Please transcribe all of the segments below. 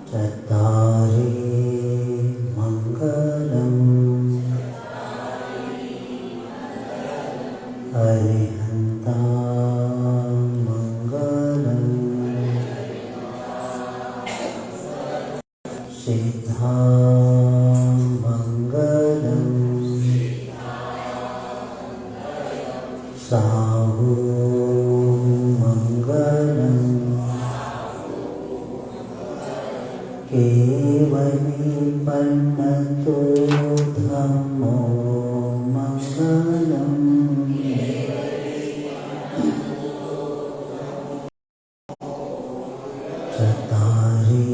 चत्तारि मङ्गलम् अरिहन्तां मङ्गलम् सिद्धां मङ्गलम् साहुं मङ्गलम् केवलीपन्नतो धम्मो मङ्गलम् चत्तारि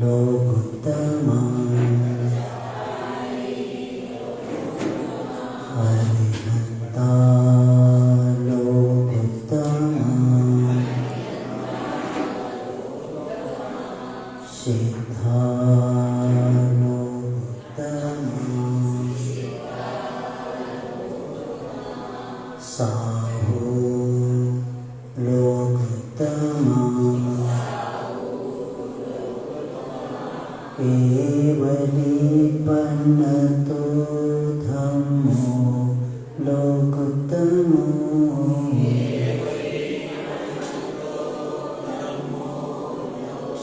लोकोत्तमा अरिहन्ता लोकोत्तमा सिद्धा लोकोत्तमा साहु लोकोत्तमा केवलीपन्नतो धम्मो लोकोत्तमो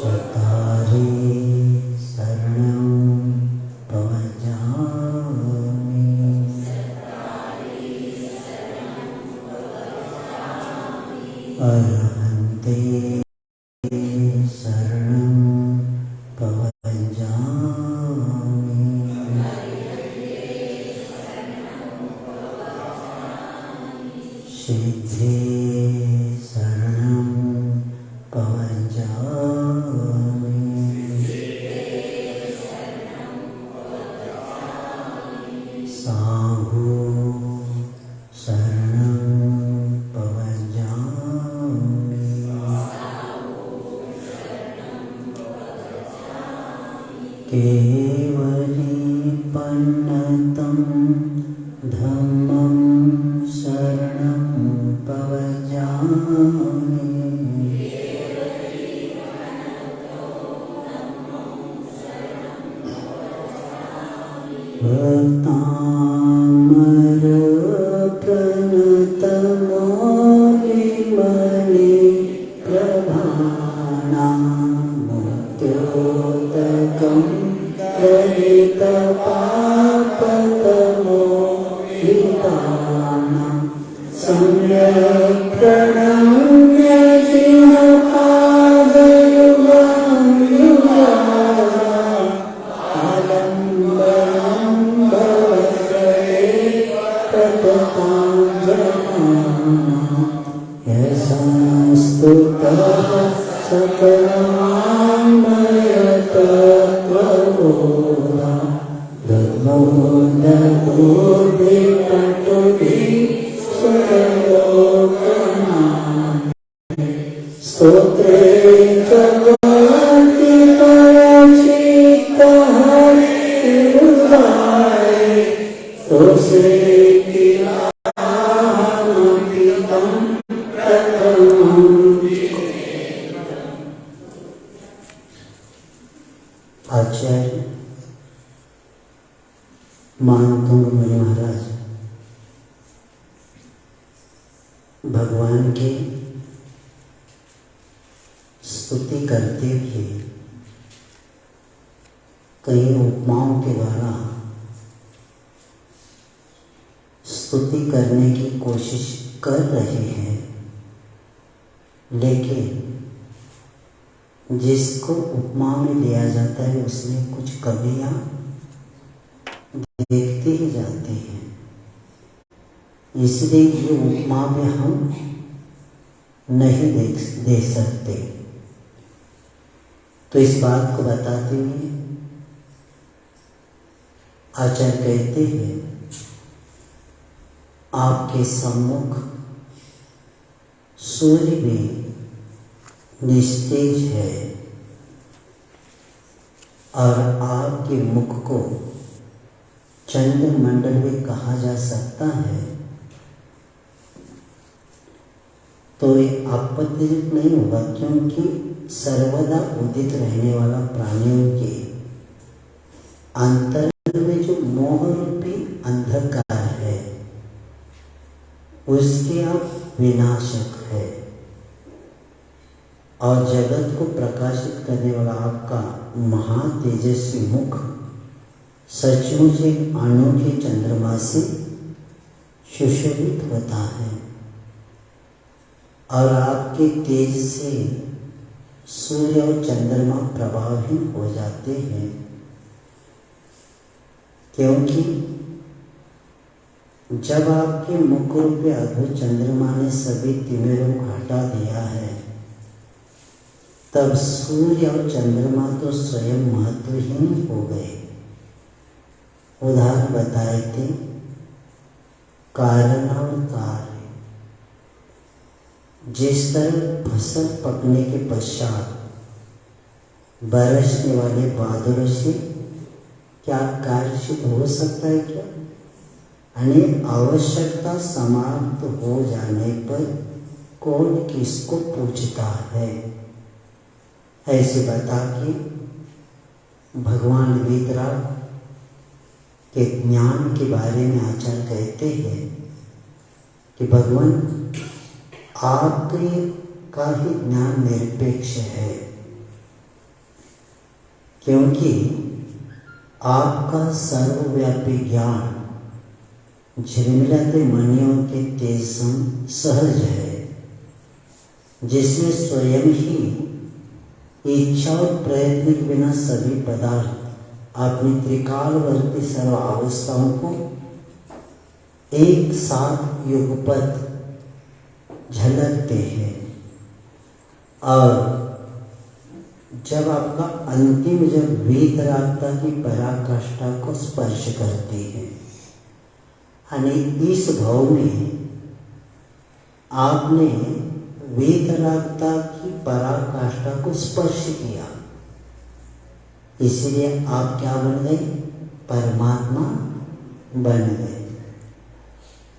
चत्तारि शरणं प्रव्रजामि अरहन्ते शरणं प्रव्रजामि सिद्धे शरणं प्रव्रजामि साहु शरणं प्रव्रजामि केवलीपन्नतं धम्मं शरणं प्रव्रजामि भक्तामरप्रणतमौलिमणि प्रभानामुद्योतकं ललितपापतमोहितानां सम्यक् प्रणम्य जिह्वादयुगं युगानाम् आलम्बनं भवत्रे प्रततां जनानां यशस्तुतः सकलमान्मयतत्त्वबोधा दद्मोदबोधिपटुभिः स्तोत्रे भगवति पराचितः हरिर्वाहे स्तोत्रेऽहमपितं प्रथमम्। आचार्य मानतुंग मुनि महाराज भगवान की स्तुति करते हुए कई उपमाओं के द्वारा स्तुति करने की कोशिश कर रहे हैं, लेकिन जिसको उपमा में लिया जाता है उसमें कुछ कमियां देखते ही जाते हैं। इसलिए ये उपमा में हम नहीं देख सकते। तो इस बात को बताते हुए आचार्य कहते हैं, आपके सम्मुख सूर्य भी निस्तेज है और आपके मुख को चंद्रमंडल में कहा जा सकता है। तो ये आपत्तिजनक नहीं होगा, क्योंकि सर्वदा उदित रहने वाला प्राणियों के अंतर में जो मोह रूपी अंधकार है उसके आप विनाशक है, और जगत को प्रकाशित करने वाला आपका महातेजस्वी मुख सचमुच एक अनोखे चंद्रमा से सुशोभित होता है, और आपके तेज से सूर्य और चंद्रमा प्रभावहीन हो जाते हैं, क्योंकि जब आपके मुख रूपी अद्भुत चंद्रमा ने सभी तिमिरों को हटा दिया है, तब सूर्य और चंद्रमा तो स्वयं महत्वहीन हो गए। उदाहरण बताए थे, कारण और कार्य। जिस तरह फसल पकने के पश्चात बरसने वाले बादलों से क्या कार्य सिद्ध हो सकता है क्या? यानी आवश्यकता समाप्त हो जाने पर कौन किसको पूछता है, ऐसे बता के भगवान वीतराग के ज्ञान के बारे में आचार्य कहते हैं कि भगवान आपके का ही ज्ञान निरपेक्ष है, क्योंकि आपका सर्वव्यापी ज्ञान झिलमिलाते मणियों के तेज सम सहज है, जिसमें स्वयं ही इच्छा और प्रयत्न के बिना सभी पदार्थ अपनी त्रिकालवर्ती सर्व अवस्थाओं को एक साथ युगपत झलकते हैं, और जब आपका अंतिम जब वीतरागता की पराकाष्ठा को स्पर्श करती है, यानी इस भाव में आपने वीतरागता की पराकाष्ठा को स्पर्श किया, इसलिए आप क्या बन गए? परमात्मा बन गए।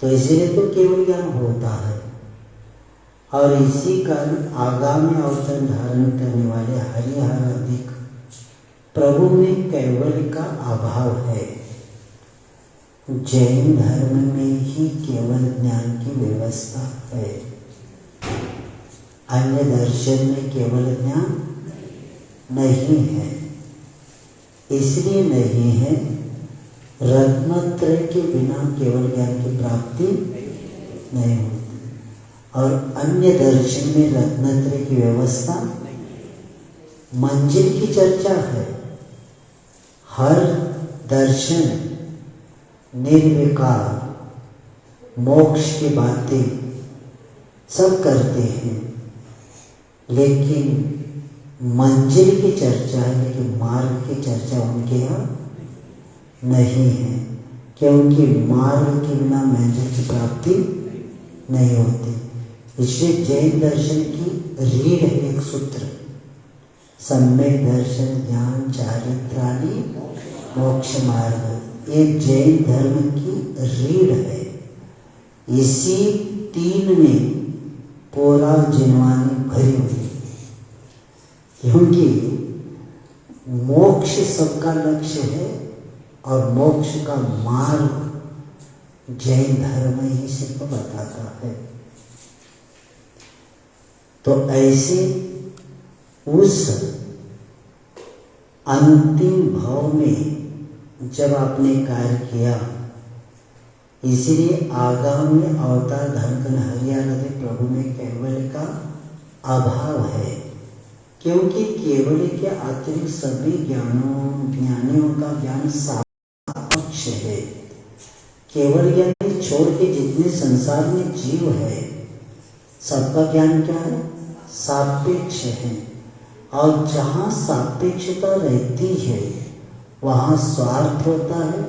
तो इसलिए तो केवल ज्ञान होता है, और इसी कारण आगामी अवसर धारण करने वाले हरिहर अधिक प्रभु में कैवल्य का अभाव है। जैन धर्म में ही केवल ज्ञान की व्यवस्था है, अन्य दर्शन में केवल ज्ञान नहीं है। इसलिए नहीं है, रत्नत्रय के बिना केवल ज्ञान की प्राप्ति नहीं होती, और अन्य दर्शन में रत्नत्रय की व्यवस्था मंजिल की चर्चा है। हर दर्शन निर्विकार मोक्ष की बातें सब करते हैं, लेकिन मंजिल की चर्चा है, लेकिन मार्ग की चर्चा उनके यहाँ नहीं है, क्योंकि मार्ग के बिना मंजिल की प्राप्ति नहीं होती। इसलिए जैन दर्शन की रीढ़ है एक सूत्र, सम्यक दर्शन ज्ञान चारित्राणि मोक्ष मार्ग। ये जैन धर्म की रीढ़ है। इसी तीन में पूरा जिनवानी भरी हुई, क्योंकि मोक्ष सबका लक्ष्य है, और मोक्ष का मार्ग जैन धर्म ही सिर्फ बताता है। तो ऐसे उस अंतिम भाव में जब आपने कार्य किया, इसलिए आगामी अवतार धारण करने हरिहर प्रभु में कैवल्य का अभाव है, क्योंकि केवल के अतिरिक्त सभी ज्ञानियों का ज्ञान सापेक्ष है। केवल ज्ञान छोड़ के जितने संसार में जीव है, सबका ज्ञान क्या है? सापेक्ष है। और जहाँ सापेक्षता रहती है वहाँ स्वार्थ होता है,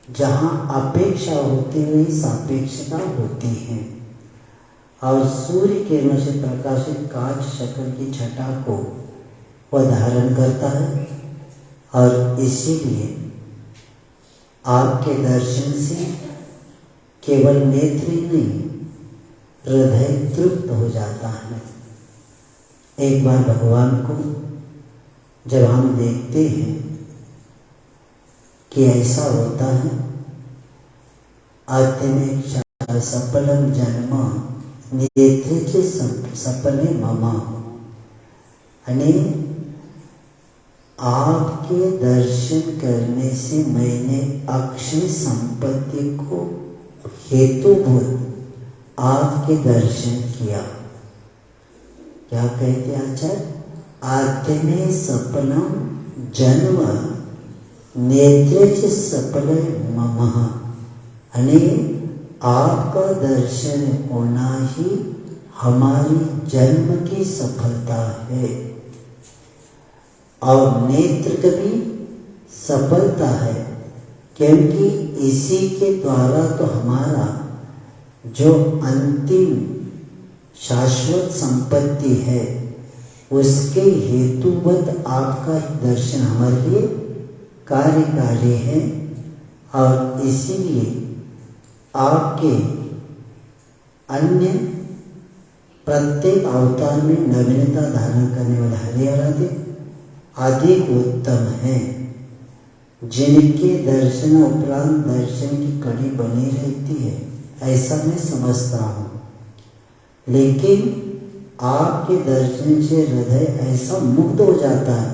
जहाँ अपेक्षा होती हुई सापेक्षता होती है। और सूर्य किरणों से प्रकाशित कांच शक्ल की छटा को वह धारण करता है, और इसीलिए आपके दर्शन से केवल नेत्र ही नहीं, हृदय तृप्त हो जाता है। एक बार भगवान को जब हम देखते हैं कि ऐसा होता है, आत्मेक्षार सफलम जन्म नेत्रे सपने ममा, यानी आपके दर्शन करने से मैंने अक्षय संपत्ति को हेतुभूत आपके दर्शन किया। क्या कहते आचार्य? आत्मे सपनम जन्म नेत्रे सपल ममः, यानी आपका दर्शन होना ही हमारी जन्म की सफलता है, और नेत्र की भी सफलता है, क्योंकि इसी के द्वारा तो हमारा जो अंतिम शाश्वत संपत्ति है उसके हेतुवत आपका दर्शन हमारे लिए कार्यकारी है। और इसीलिए आपके अन्य प्रत्येक अवतार में नवीनता धारण करने वाले हरिहर अधिक उत्तम है, जिनके दर्शन उपरांत दर्शन की कड़ी बनी रहती है, ऐसा मैं समझता हूँ। लेकिन आपके दर्शन से हृदय ऐसा मुक्त हो जाता है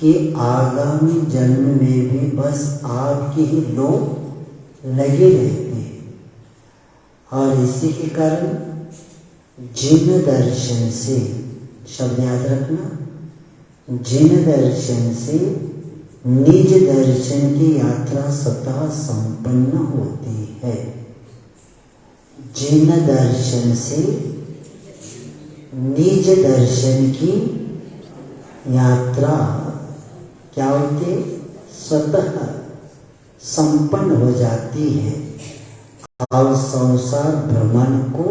कि आगामी जन्म में भी बस आपकी ही लोग लगे रहते हैं। और इसी के कारण जिन दर्शन से, शब्द याद रखना, जिन दर्शन से निज दर्शन की यात्रा स्वतः संपन्न होती है, जिन दर्शन से निज दर्शन की यात्रा क्या होती है? स्वतः संपन्न हो जाती है और संसार भ्रमण को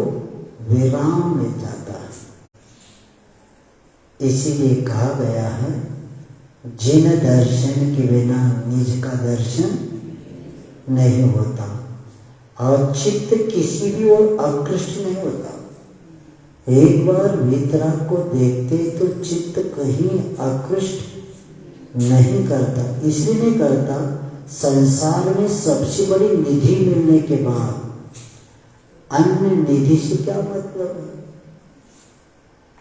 विराम मिल जाता है। इसीलिए कहा गया है, जिन दर्शन के बिना निज का दर्शन नहीं होता, और चित्त किसी भी ओर आकृष्ट नहीं होता। एक बार वीतराग को देखते तो चित्त कहीं आकृष्ट नहीं करता। इसलिए नहीं करता, संसार में सबसे बड़ी निधि मिलने के बाद अन्य निधि से क्या मतलब है?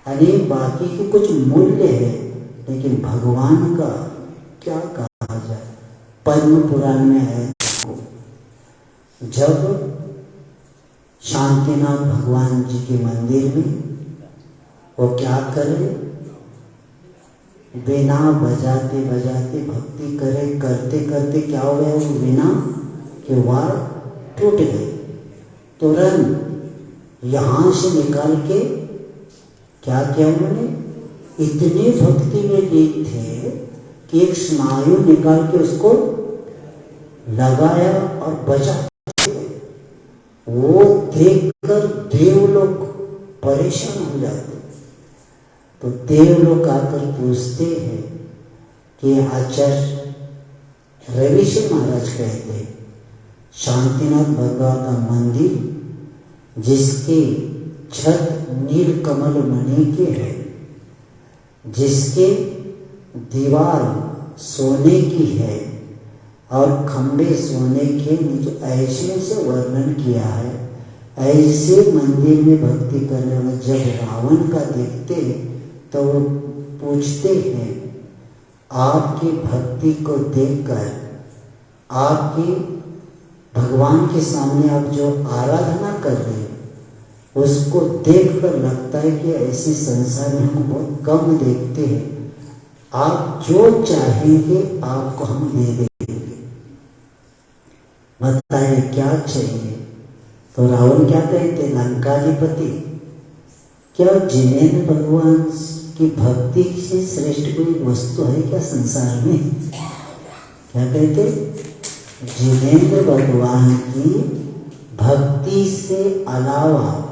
यानी बाकी के कुछ मूल्य है, लेकिन भगवान का क्या कहा जाए? पद्म पुराण में है, जब शांतिनाथ भगवान जी के मंदिर में वो क्या करे, वीणा बजाते बजाते भक्ति करे, करते करते क्या हो गया, वो वीणा के वार टूट गए। तुरंत यहाँ से निकाल के क्या किया उन्होंने, इतने भक्ति में लीन थे कि एक स्नायु निकाल के उसको लगाया और बजा। वो देखकर देवलोक परेशान हो जाते। तो देवलोक आकर पूछते हैं कि आचार्य रविशंकर महाराज कहते, शांतिनाथ भगवान का मंदिर जिसके छत नील कमल मणि के है, जिसके दीवार सोने की है और खंबे सोने के, जो ऐसे से वर्णन किया है, ऐसे मंदिर में भक्ति करने वाले जब रावण का देखते तो वो पूछते हैं, आपकी भक्ति को देखकर, आपकी भगवान के सामने आप जो आराधना कर रहे हैं उसको देखकर लगता है कि ऐसे संसार में हम बहुत कम देखते हैं, आप जो चाहेंगे आपको हम दे देंगे, बताइए क्या चाहिए। तो रावण क्या कहते, लंकाधिपति, क्या जिनेंद्र भगवान की भक्ति से श्रेष्ठ कोई वस्तु है क्या संसार में? क्या कहते, जिनेंद्र भगवान की भक्ति से अलावा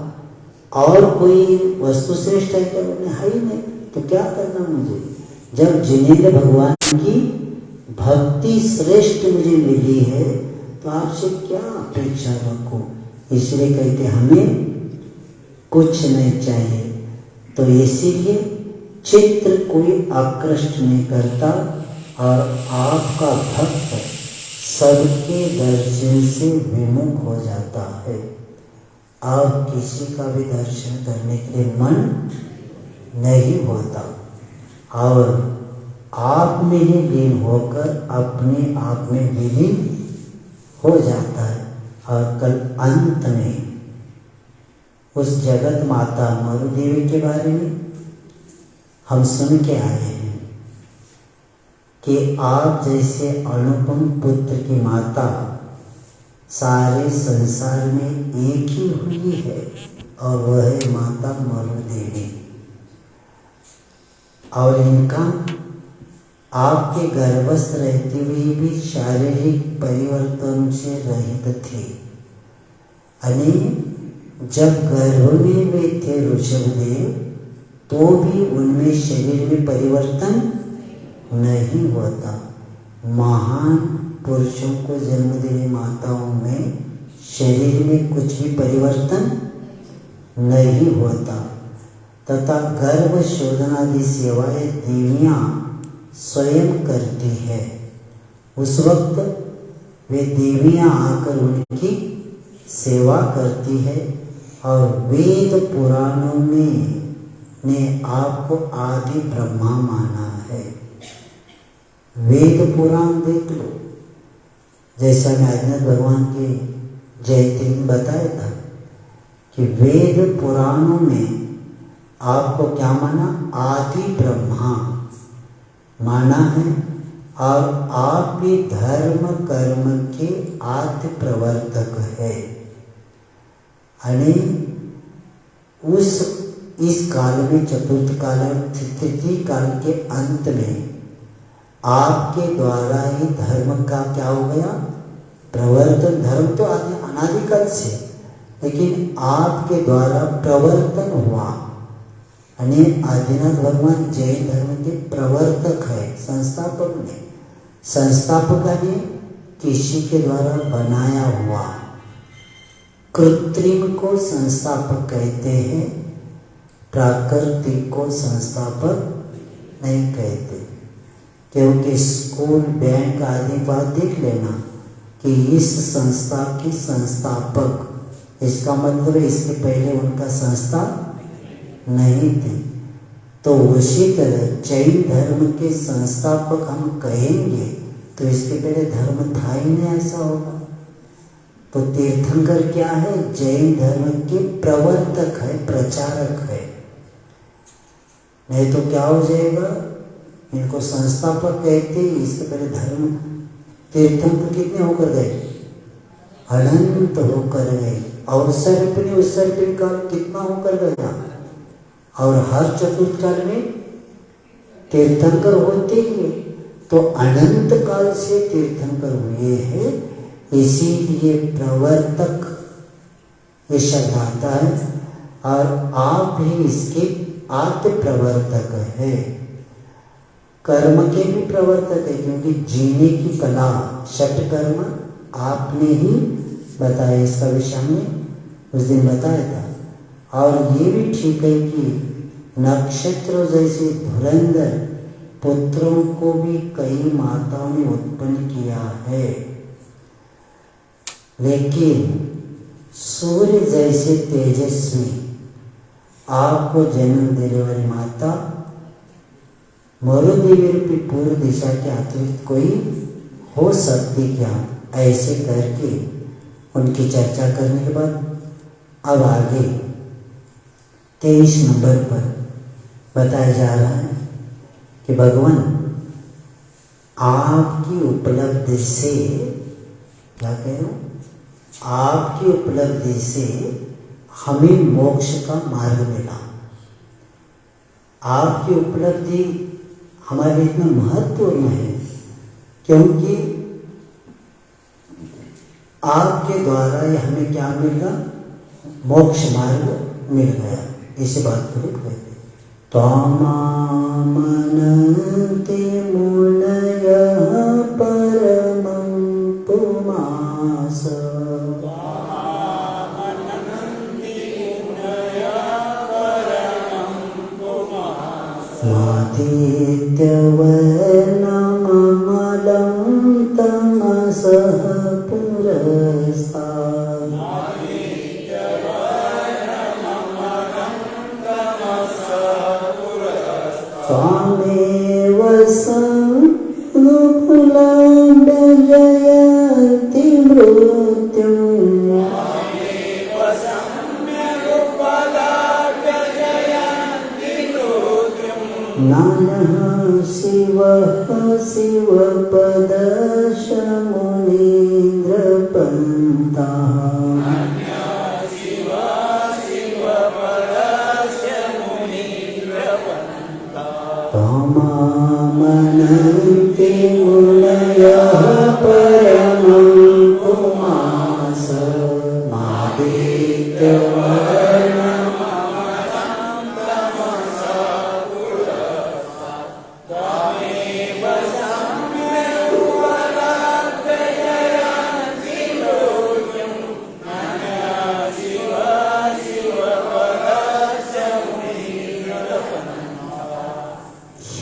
और कोई वस्तु श्रेष्ठ है क्या? बोले है ही नहीं, तो क्या करना मुझे, जब जिनेंद्र भगवान की भक्ति श्रेष्ठ मुझे मिली है तो आपसे क्या अपेक्षा रखो। इसलिए कहते हमें कुछ नहीं चाहिए। तो इसीलिए चित्र कोई आकृष्ट नहीं करता और आपका भक्त सबके दर्शन से विमुख हो जाता है। अब किसी का भी दर्शन करने के लिए मन नहीं होता और आप में ही लीन होकर अपने आप में विलीन हो जाता है। और कल अंत में उस जगत माता मरु देवी के बारे में हम सुन के आए हैं कि आप जैसे अनुपम पुत्र की माता सारे संसार में एक ही हुई है और वह है माता मरु देवी। और इनका आपके गर्भस्थ रहते हुए भी शारीरिक परिवर्तन से रहित थे। यानी जब गर्भ में वे थे ऋषभदेव तो भी उनमें शरीर में परिवर्तन नहीं होता। महान पुरुषों को जन्म देने माताओं में शरीर में कुछ भी परिवर्तन नहीं होता तथा गर्भ शोधनादि सेवाएं देवियाँ स्वयं करती है। उस वक्त वे देवियाँ आकर उनकी सेवा करती है और वेद पुराणों में ने आपको आदि ब्रह्मा माना है। वेद पुराण देख लो, जैसा नारायण भगवान के जयंती में बताया था कि वेद पुराणों में आपको क्या माना, आदि ब्रह्मा माना है और आप भी धर्म कर्म के आदि प्रवर्तक है। यानी इस काल में चतुर्थ काल तृतीय काल के अंत में आपके द्वारा ही धर्म का क्या हो गया, प्रवर्तन। धर्म तो अनादिकाल से, लेकिन आपके द्वारा प्रवर्तन हुआ। यानी आदिनाथ भगवान जैन धर्म के प्रवर्तक है, संस्थापक ने। संस्थापक यानी किसी के द्वारा बनाया हुआ। कृत्रिम को संस्थापक कहते हैं, प्राकृतिक को संस्थापक नहीं कहते। क्योंकि स्कूल बैंक आदि बात देख लेना कि इस संस्था की संस्थापक, इसका मतलब इसके पहले उनका संस्था नहीं थे। तो उसी तरह जैन धर्म के संस्थापक हम कहेंगे तो इसके पहले धर्म था ही नहीं, ऐसा होगा। तो तीर्थंकर क्या है, जैन धर्म के प्रवर्तक है, प्रचारक है। नहीं तो क्या हो जाएगा, इनको संस्थापक कहते, इसके पहले धर्म। तीर्थंकर कितने होकर गए, अनंत होकर गए। और सर्पिणी उस सर्पिणी काल कितना होकर गया, और हर चतुर्थ काल में तीर्थंकर होते ही। तो अनंत काल से तीर्थंकर हुए हैं, इसीलिए प्रवर्तक ये शब्द आता है। और आप भी इसके आद्य प्रवर्तक है, कर्म के भी प्रवर्तक है। क्योंकि जीने की कला षट कर्म आपने ही बताया, इसका विषय हमने उस दिन बताया था। और ये भी ठीक है कि नक्षत्र जैसे धुरंधर पुत्रों को भी कई माताओं ने उत्पन्न किया है, लेकिन सूर्य जैसे तेजस्वी आपको जन्म देने वाली माता मरुदेवी रूपी पूर्व दिशा के अतिरिक्त कोई हो सकती क्या? ऐसे करके उनकी चर्चा करने के बाद अब आगे 23 नंबर पर बताया जा रहा है कि भगवान आपकी उपलब्धि से, क्या कह रहा हूँ, आपकी उपलब्धि से हमें मोक्ष का मार्ग मिला। आपकी उपलब्धि हमारे लिए इतना महत्वपूर्ण है क्योंकि आपके द्वारा ही हमें क्या मिला, मोक्ष मार्ग मिल गया। इसी बात को कहते त्वामामनन्ति मुनयः परमं पुमांस। आदित्यवर्णममलं तमसः पुरस्तात् त्वामेव संयुपलभ्यजयन्ति मृत्युम् नान्यः शिवः शिवपदशमुनीन्द्रपन्थः त्वमामनन्ति मुनयः परमं पुमांसमादित्यवर्णम्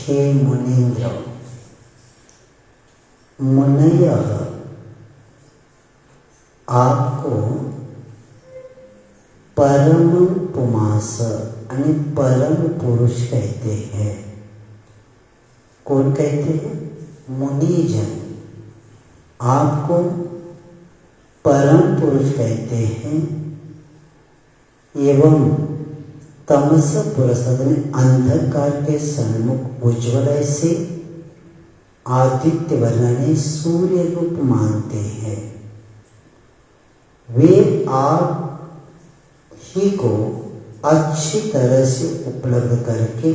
हे मुनीन्द्र, मुनयः आपको परम पुमास यानी परम पुरुष कहते हैं। कौन कहते हैं? मुनिजन आपको परम पुरुष कहते हैं। एवं तमस पुरस्ताद में अंधकार के सन्मुख उज्ज्वल से आदित्य वर्णने सूर्य रूप मानते हैं। वे आप ही को अच्छी तरह से उपलब्ध करके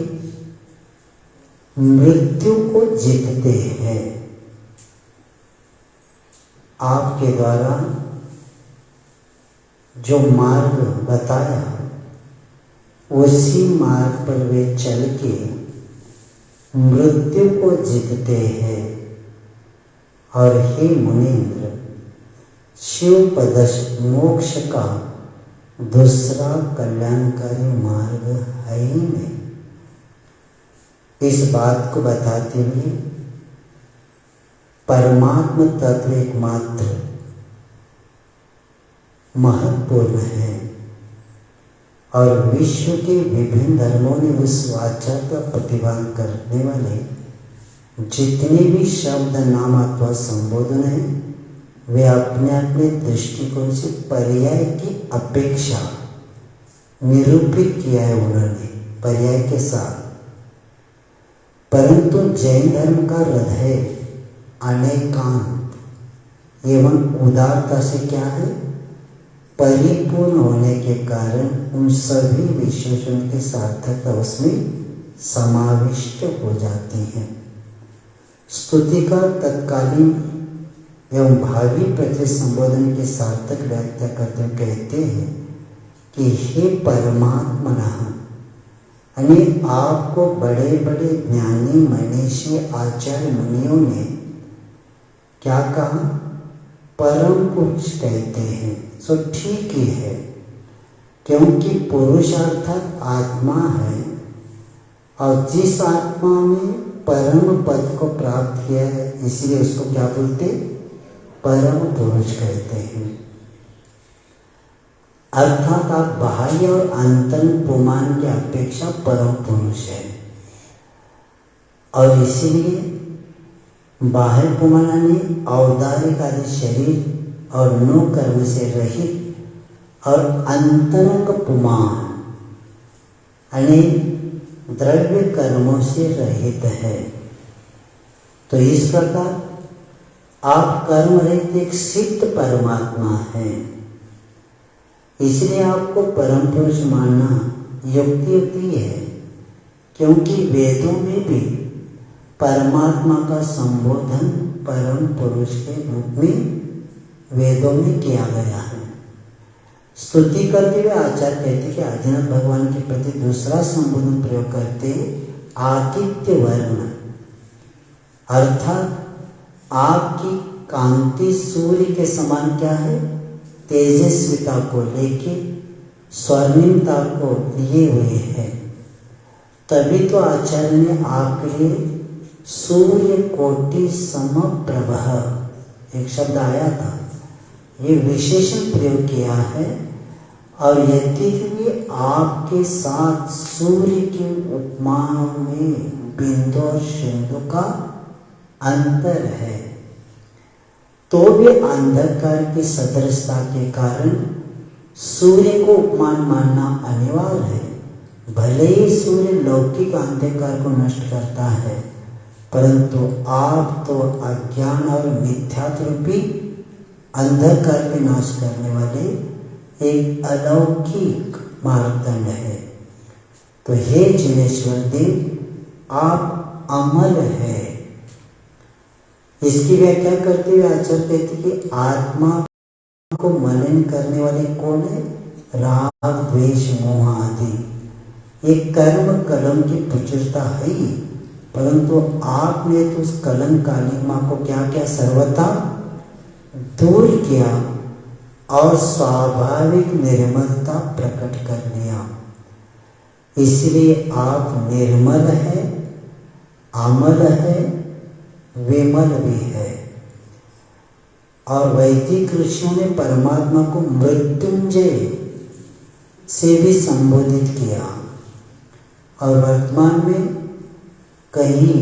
मृत्यु को जीतते हैं। आपके द्वारा जो मार्ग बताया उसी मार्ग पर वे चल के मृत्यु को जीतते हैं। और हे मुनीन्द्र, शिव पदश मोक्ष का दूसरा कल्याणकारी मार्ग है ही नहीं। इस बात को बताते हुए परमात्म तत्व एकमात्र महत्वपूर्ण है और विश्व के विभिन्न धर्मों ने उस वाचा का प्रतिपादन करने वाले जितने भी शब्द नाम अथवा संबोधन है वे अपने अपने दृष्टिकोण से पर्याय की अपेक्षा निरूपित किया है उन्होंने पर्याय के साथ। परंतु जैन धर्म का हृदय अनेकांत एवं उदारता से क्या है परिपूर्ण होने के कारण उन सभी विशेषण की सार्थकता उसमें समाविष्ट हो जाती है। स्तुतिकार तत्कालीन एवं भावी प्रति संबोधन के सार्थक व्याख्या करते हुए कहते हैं कि हे परमात्मनः, यानी आपको बड़े बड़े ज्ञानी मनीषी आचार्य मुनियों ने क्या कहा? परम पुरुष कहते हैं। सो ठीक ही है, क्योंकि पुरुष अर्थात आत्मा है और जिस आत्मा में परम पद को प्राप्त किया है इसलिए उसको क्या बोलते? परम पुरुष कहते हैं। अर्थात आप बाह्य और आंतरिक पुमान की अपेक्षा परम पुरुष है और इसीलिए बाह्य पुमानी औदारिक आदि शरीर और नो कर्म से रहित और अंतरंग पुमान यानी द्रव्य कर्मों से रहित है। तो इस प्रकार आप कर्म रहित एक सिद्ध परमात्मा है, इसलिए आपको परम पुरुष मानना युक्ति है, क्योंकि वेदों में भी परमात्मा का संबोधन परम पुरुष के रूप में वेदों में किया गया है। स्तुति करते हुए आचार्य कहते कि आदिनाथ भगवान के प्रति दूसरा संबोधन प्रयोग करते आदित्य वर्ण, अर्थात आपकी कांति सूर्य के समान क्या है? तेजस्विता को लेके स्वर्णिमता को लिए हुए है। तभी तो आचार्य ने आपके लिए सूर्य कोटि समप्रभ एक शब्द आया था, ये विशेषण प्रयोग किया है। और यदि भी आपके साथ सूर्य की उपमा में बिंदु और सिंधु का अंतर है, तो भी अंधकार की सदृशता के कारण सूर्य को उपमान मानना अनिवार्य है। भले ही सूर्य लौकिक अंधकार को नष्ट करता है, परंतु आप तो अज्ञान और मिथ्यात्रूपी अंधकार के नाश करने वाले एक अलौकिक मार्गदंड है। तो हे जिनेश्वर देव, आप अमल है। इसकी व्याख्या करते हुए आचार्य कहते कि आत्मा को मलिन करने वाले कौन है? राग, द्वेष, मोह आदि। ये कर्म कलम की प्रचुरता है ही, परंतु आपने तो उस कलम कालिमा को क्या क्या सर्वथा दूर किया और स्वाभाविक निर्मलता प्रकट कर लिया। इसलिए आप निर्मल है, अमल है, विमल भी है। और वैदिक ऋषियों ने परमात्मा को मृत्युंजय से भी संबोधित किया। और वर्तमान में कई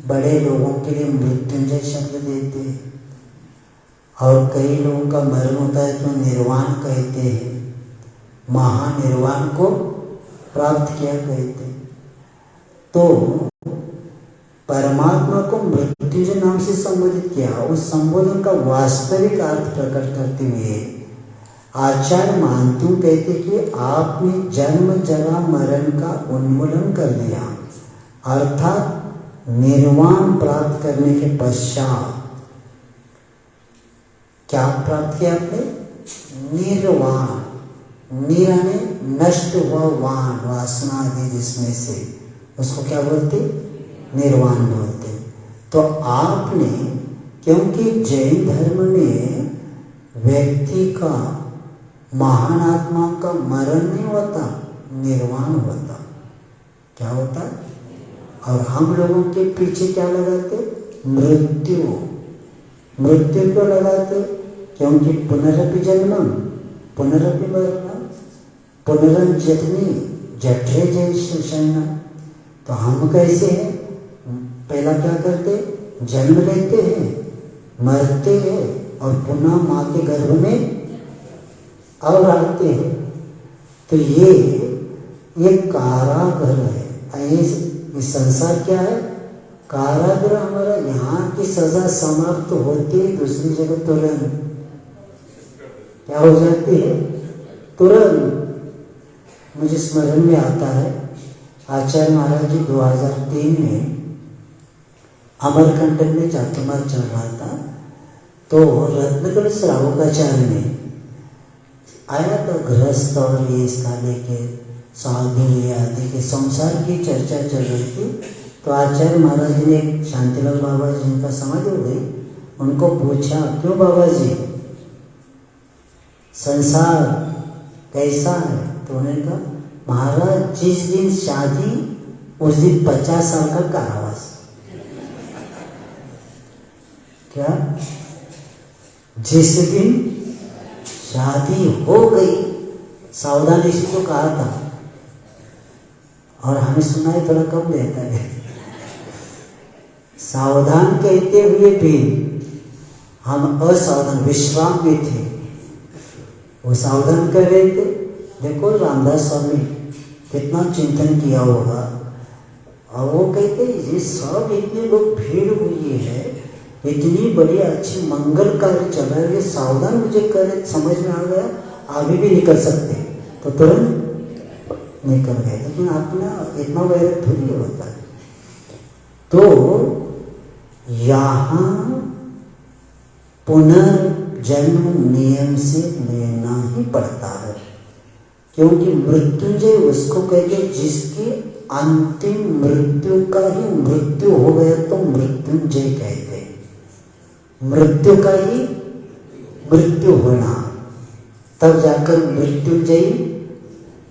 बड़े लोगों के लिए मृत्युंजय शब्द देते हैं, और कई लोगों का मरण होता है तो निर्वाण कहते हैं, महानिर्वाण को प्राप्त किया कहते हैं। तो परमात्मा को मृत्युंजय नाम से संबोधित किया। उस संबोधन का वास्तविक अर्थ प्रकट करते हुए आचार्य मानतु कहते कि आपने जन्म जरा मरण का उन्मूलन कर दिया, अर्थात निर्वाण प्राप्त करने के पश्चात क्या प्राप्त किया आपने? निर्वाण। निराने नष्ट हुआ वाण, वासना आदि जिसमें से, उसको क्या बोलते? निर्वाण बोलते। तो आपने, क्योंकि जैन धर्म में व्यक्ति का, महान आत्मा का मरण नहीं होता, निर्वाण होता। क्या होता? और हम लोगों के पीछे क्या लगाते? मृत्यु। मृत्यु क्यों लगाते? क्योंकि पुनरपि जन्मम पुनरपि मरणम पुनरं जठनी जठरे जय शयनम। तो हम कैसे हैं? पहला क्या करते? जन्म लेते हैं, मरते हैं और पुनः माँ के गर्भ में और आते हैं। तो ये कारागृह है। ये संसार क्या है? कारागृह हमारा। यहाँ की सजा समाप्त होती है, दूसरी जगह तुरंत क्या हो जाती है? तुरंत। मुझे स्मरण में आता है, आचार्य महाराज जी 2003 में अमरकंटक में चातुर्मास चल रहा था, तो रत्नकल श्रावकाचार्य ने आया था, गृहस्थ और ये इसका लेके साधु ये आदि के संसार की चर्चा चल रही थी। तो आचार्य महाराज ने शांतिलाल बाबा जी, जिनका समाधि हो गई, उनको पूछा, क्यों बाबा जी, संसार कैसा है? तो उन्होंने कहा, महाराज जिस दिन शादी उस दिन 50 साल का कारावास। क्या? जिस दिन शादी हो गई, सावधान इसी को कहा था, और हमें सुना है थोड़ा कम लेता है। सावधान कहते हुए भी हम असावधान, विश्राम में थे। वो सावधान कर रहे थे। देखो रामदास स्वामी कितना चिंतन किया होगा, और वो कहते ये सब इतने लोग भीड़ हुई है, इतनी बड़ी अच्छी मंगल कार्य चल रहा है, ये सावधान मुझे करे, समझ में आ गया आगे भी निकल सकते, तो तुरंत निकल गए। लेकिन अपना इतना वैरक थोड़ी होता है। तो यहाँ पुनर्जन्म नियम से लेना ही पड़ता है, क्योंकि मृत्युंजय उसको कहते जिसकी अंतिम मृत्यु का ही मृत्यु हो गया तो मृत्युंजय कहते हैं। मृत्यु का ही मृत्यु होना, तब जाकर मृत्युंजयी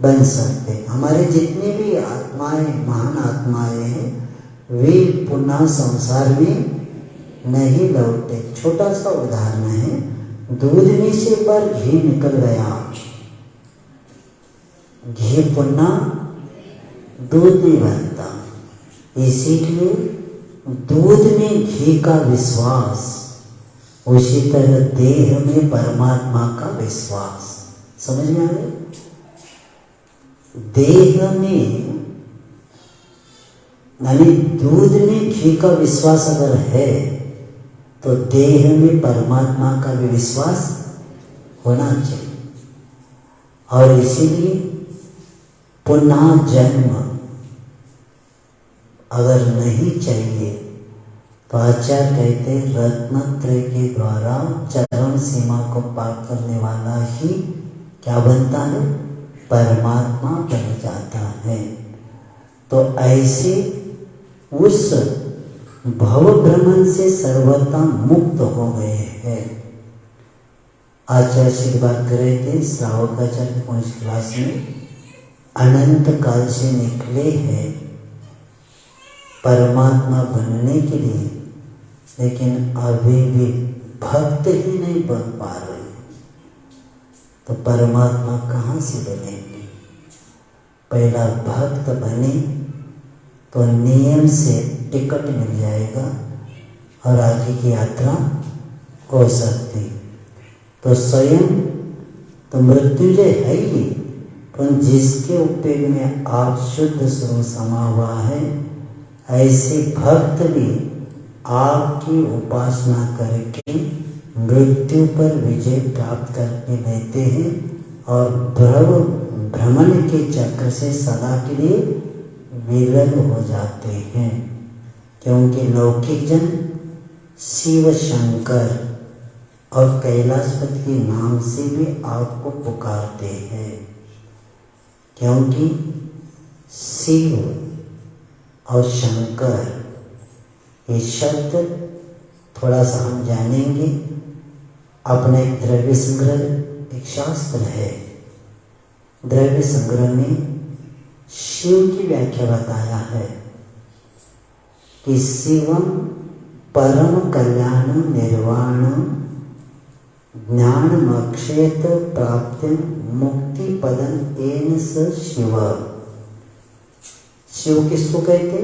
बन सकते। हमारे जितने भी आत्मा आत्माएं, महान आत्माएं हैं, वे पुनः संसार में नहीं लौटे। छोटा सा उदाहरण है, दूध में से पर घी निकल गया, घी पुनः दूध नहीं बनता। इसीलिए दूध में घी का विश्वास, उसी तरह देह में परमात्मा का विश्वास। समझ में आ गया? देह में यानी दूध में घी का विश्वास अगर है तो देह में परमात्मा का भी विश्वास होना चाहिए। और इसीलिए पुनः जन्म अगर नहीं चाहिए तो आचार्य कहते हैं रत्नत्रय के द्वारा चरम सीमा को पार करने वाला ही क्या बनता है? परमात्मा बन जाता है। तो ऐसे उस भव भ्रमण से सर्वथा मुक्त हो गए हैं। आचार्य श्री बात कर रहे थे श्रावकाचार्य को इस क्लास में, अनंत काल से निकले हैं परमात्मा बनने के लिए, लेकिन अभी भी भक्त ही नहीं बन पा रहे, तो परमात्मा कहाँ से बनेंगे? पहला भक्त बने तो नियम से टिकट मिल जाएगा और आगे की यात्रा हो सकती। तो स्वयं तो मृत्युंजय है ही, पर जिसके उपयोग में आप शुद्ध स्वरूप समा हुआ है, ऐसे भक्त भी आपकी उपासना करके मृत्यु पर विजय प्राप्त करके देते हैं और भ्रमण के चक्र से सदा के लिए विरल हो जाते हैं। क्योंकि लौकिक जन शिव शंकर और कैलाशपति के नाम से भी आपको पुकारते हैं, क्योंकि शिव और शंकर ये शब्द थोड़ा सा हम जानेंगे। अपने द्रव्य संग्रह एक शास्त्र है, द्रव्य संग्रह में शिव की व्याख्या बताया है कि शिवम परम कल्याण निर्वाण ज्ञान अक्षेत प्राप्ति मुक्ति पदम एन स शिव। शिव किसको कहते?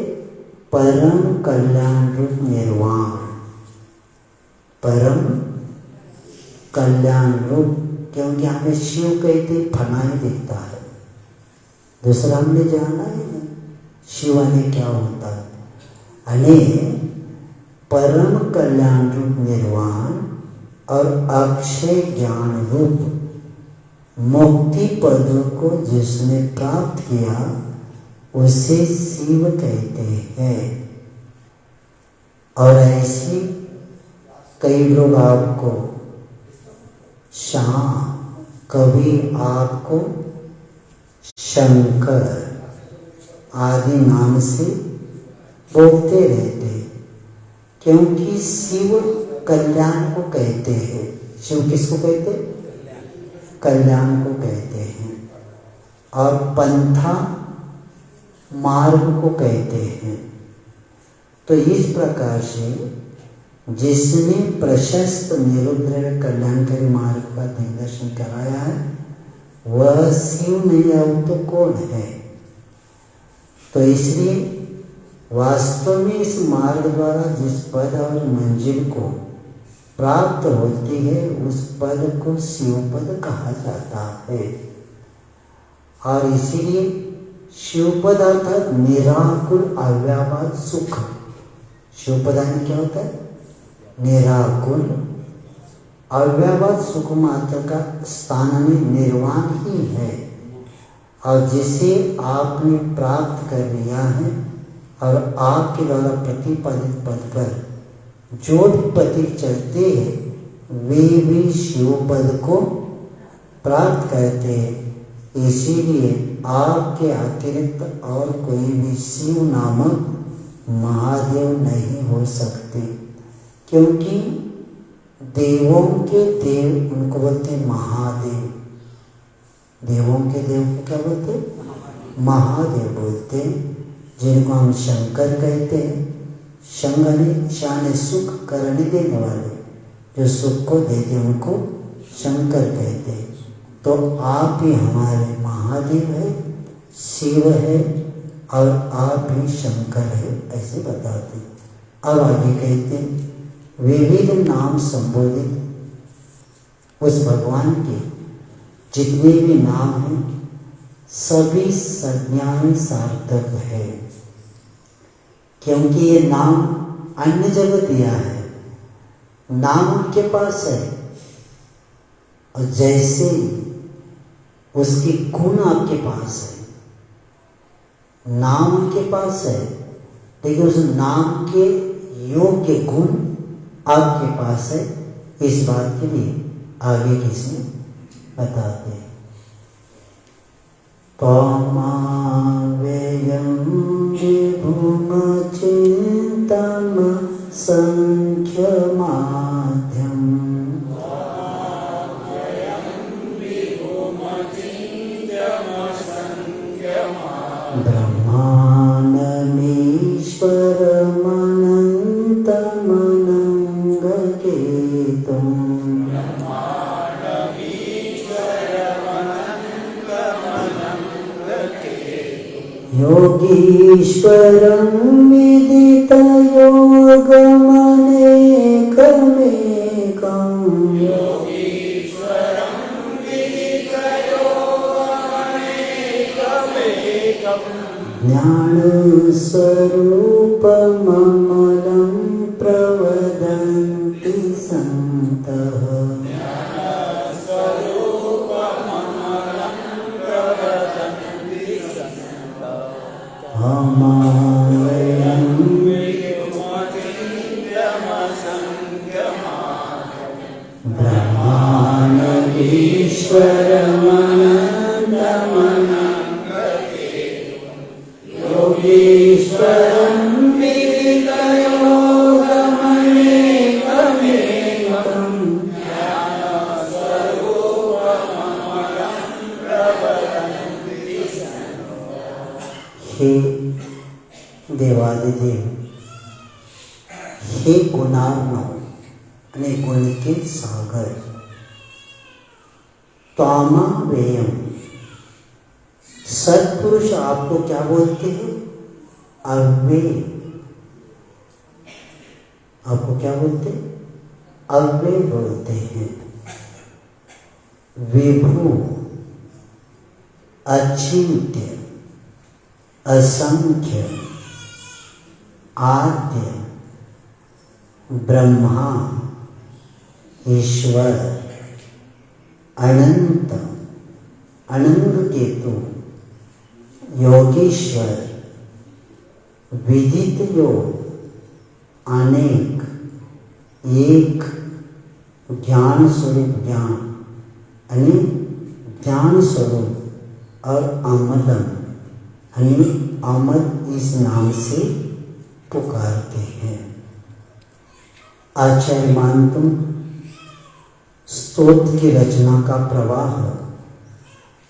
परम कल्याण रूप निर्वाण, परम कल्याण रूप। क्योंकि हमें शिव कहते फना ही दिखता है, दूसरा हमने जाना है ना शिव ने क्या होता है। अने परम कल्याण रूप निर्वाण और अक्षय ज्ञान रूप मुक्ति पद को जिसने प्राप्त किया उसे शिव कहते हैं। और ऐसे कई लोग आपको शाम, कभी आपको शंकर आदि नाम से बोलते रहते, क्योंकि शिव कल्याण को कहते हैं। शिव किसको कहते? कल्याण को कहते हैं। और पंथा मार्ग को कहते हैं। तो इस प्रकार से जिसने प्रशस्त निरुद्र कल्याणकारी मार्ग का दिग्दर्शन कराया है वह शिव नहीं है तो कौन है? तो इसलिए वास्तव में इस मार्ग द्वारा जिस पद और मंजिल को प्राप्त होती है उस पद को शिव पद कहा जाता है। और इसीलिए शिवपद अर्थात निराकुल अव्यापाद सुख। शिवपदानी क्या होता है? निराकुल अव्यापाद सुख मात्र का स्थान में निर्वाण ही है, और जिसे आपने प्राप्त कर लिया है और आपके द्वारा प्रतिपादित पद पर जो भी प्रतीक चलते हैं वे भी शिव पद को प्राप्त करते हैं। इसीलिए आपके अतिरिक्त और कोई भी शिव नामक महादेव नहीं हो सकते, क्योंकि देवों के देव उनको बोलते महादेव। देवों के देव को क्या बोलते? महादेव बोलते हैं, जिनको हम शंकर कहते हैं। शंकर शान सुख करने देने वाले, जो सुख को देते हैं उनको शंकर कहते हैं। तो आप ही हमारे महादेव है, शिव है और आप ही शंकर है, ऐसे बताते हैं। अब आगे कहते हैं विविध नाम संबोधित उस भगवान के जितने भी नाम हैं सभी संज्ञान सार्थक है, क्योंकि ये नाम अन्य जगह दिया है, नाम उनके पास है और जैसे उसकी गुण आपके पास है, नाम उनके पास है लेकिन उस नाम के योग्य गुण आपके पास है। इस बात के लिए आगे किसने बताते हैं। त्वमाव्ययं विभुम चिन्तम संख्यमाद्यम् ब्रह्माण्डमीश्वरमनन्तमनङ्गकेतुम् योगीश्वरं विदितयोगमनेकमेकम् ज्ञानस्वरूपममलं प्रवदन्ति सन्तः योगीश्वरं विदितयोगमनेकमेकम् हे देवादिदेव, हे गुणार्णव અને ગુણ के सागर, त्वामावेयम सत्पुरुष आपको क्या बोलते हैं? अव्यय। आपको क्या बोलते हैं? अव्यय बोलते हैं। विभु, अचिंत्य, असंख्य, आद्य, ब्रह्मा, ईश्वर, अनंत, अनंत केतु, योगीश्वर, विदित योग, अनेक, एक, ज्ञान स्वरूप ज्ञान, अनेक ज्ञान स्वरूप और अमलम, अनेक अमल इस नाम से पुकारते हैं। आचार्य मानतुम स्तोत्र की रचना का प्रवाह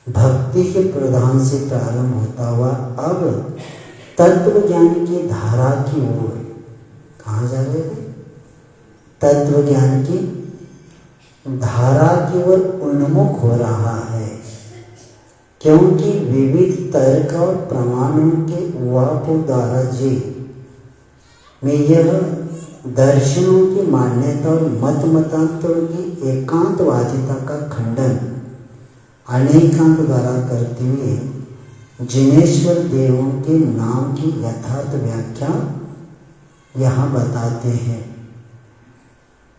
भक्ति के प्रधान से प्रारंभ होता हुआ अब तत्व ज्ञान की धारा की ओर कहाँ जा रहे हैं? तत्व ज्ञान की धारा की ओर उन्मुख हो रहा है, क्योंकि विविध तर्क और प्रमाणों के उवापों द्वारा जी में यह दर्शनों की मान्यता और मत मतांतरों की एकांतवादिता का खंडन अनेकांत द्वारा करते हुए जिनेश्वर देवों के नाम की यथार्थ व्याख्या यहाँ बताते हैं।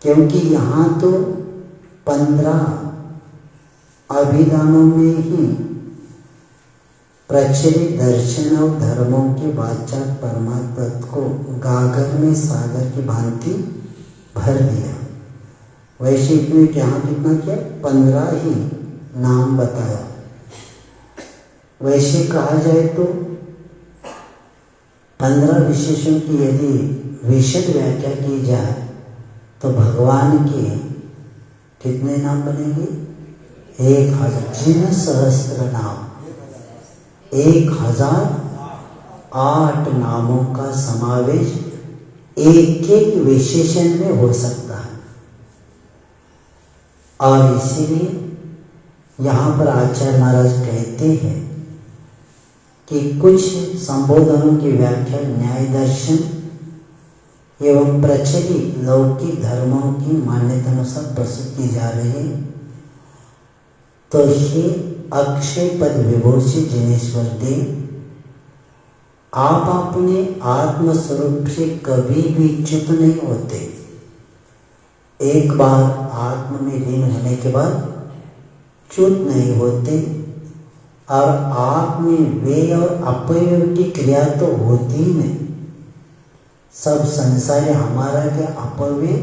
क्योंकि यहाँ तो 15 अभिधानों में ही प्रचलित दर्शन और धर्मों के वाचाक परमात्मा को गागर में सागर की भांति भर दिया। वैशिक में यहाँ कितना किया? 15 ही नाम बताया। वैसे कहा जाए तो 15 विशेषण की यदि विशद व्याख्या की जाए तो भगवान के कितने नाम बनेंगे? 1000 जिन सहस्त्र नाम। 1008 नामों का समावेश एक एक विशेषण में हो सकता है। और इसीलिए यहाँ पर आचार्य महाराज कहते हैं कि कुछ संबोधनों की व्याख्या न्याय दर्शन एवं प्रचलित लौकिक धर्मों की मान्यता अनुसार प्रस्तुत की जा रही है। तो ये अक्षय पद विभूषित जिनेश्वर देव, आप अपने आत्मस्वरूप से कभी भी च्युत नहीं होते। एक बार आत्म में लीन होने के बाद च्युत नहीं होते, और आप में व्यय और अपव्यय की क्रिया तो होती ही नहीं। सब संसार हमारा क्या अपव्यय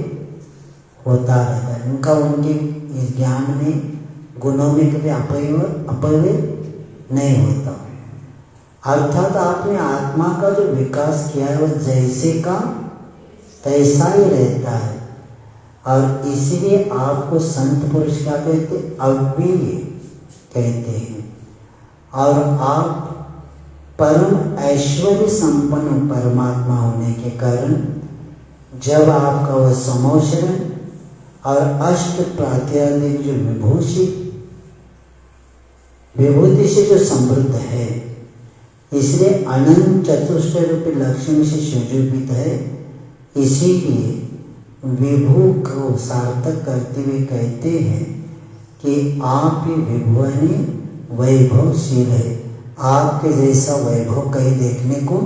होता रहता है, उनका उनके इस ज्ञान में गुणों में कभी अपव्यय नहीं होता। अर्थात आपने आत्मा का जो विकास किया है वो जैसे का तैसा ही रहता है। और इसीलिए आपको संत पुरुष क्या कहते, अव्यय कहते हैं। और आप परम ऐश्वर्य संपन्न परमात्मा होने के कारण जब आपका वह समोशरण और अष्ट प्रात्यादिक जो विभूति से जो समृद्ध है, इसलिए अनंत चतुष्ट रूपी लक्ष्मी से सुशोभित है। इसीलिए विभू को सार्थक करते हुए कहते हैं कि आप ही विभुवनी वैभवशील है। आपके जैसा वैभव कहीं देखने को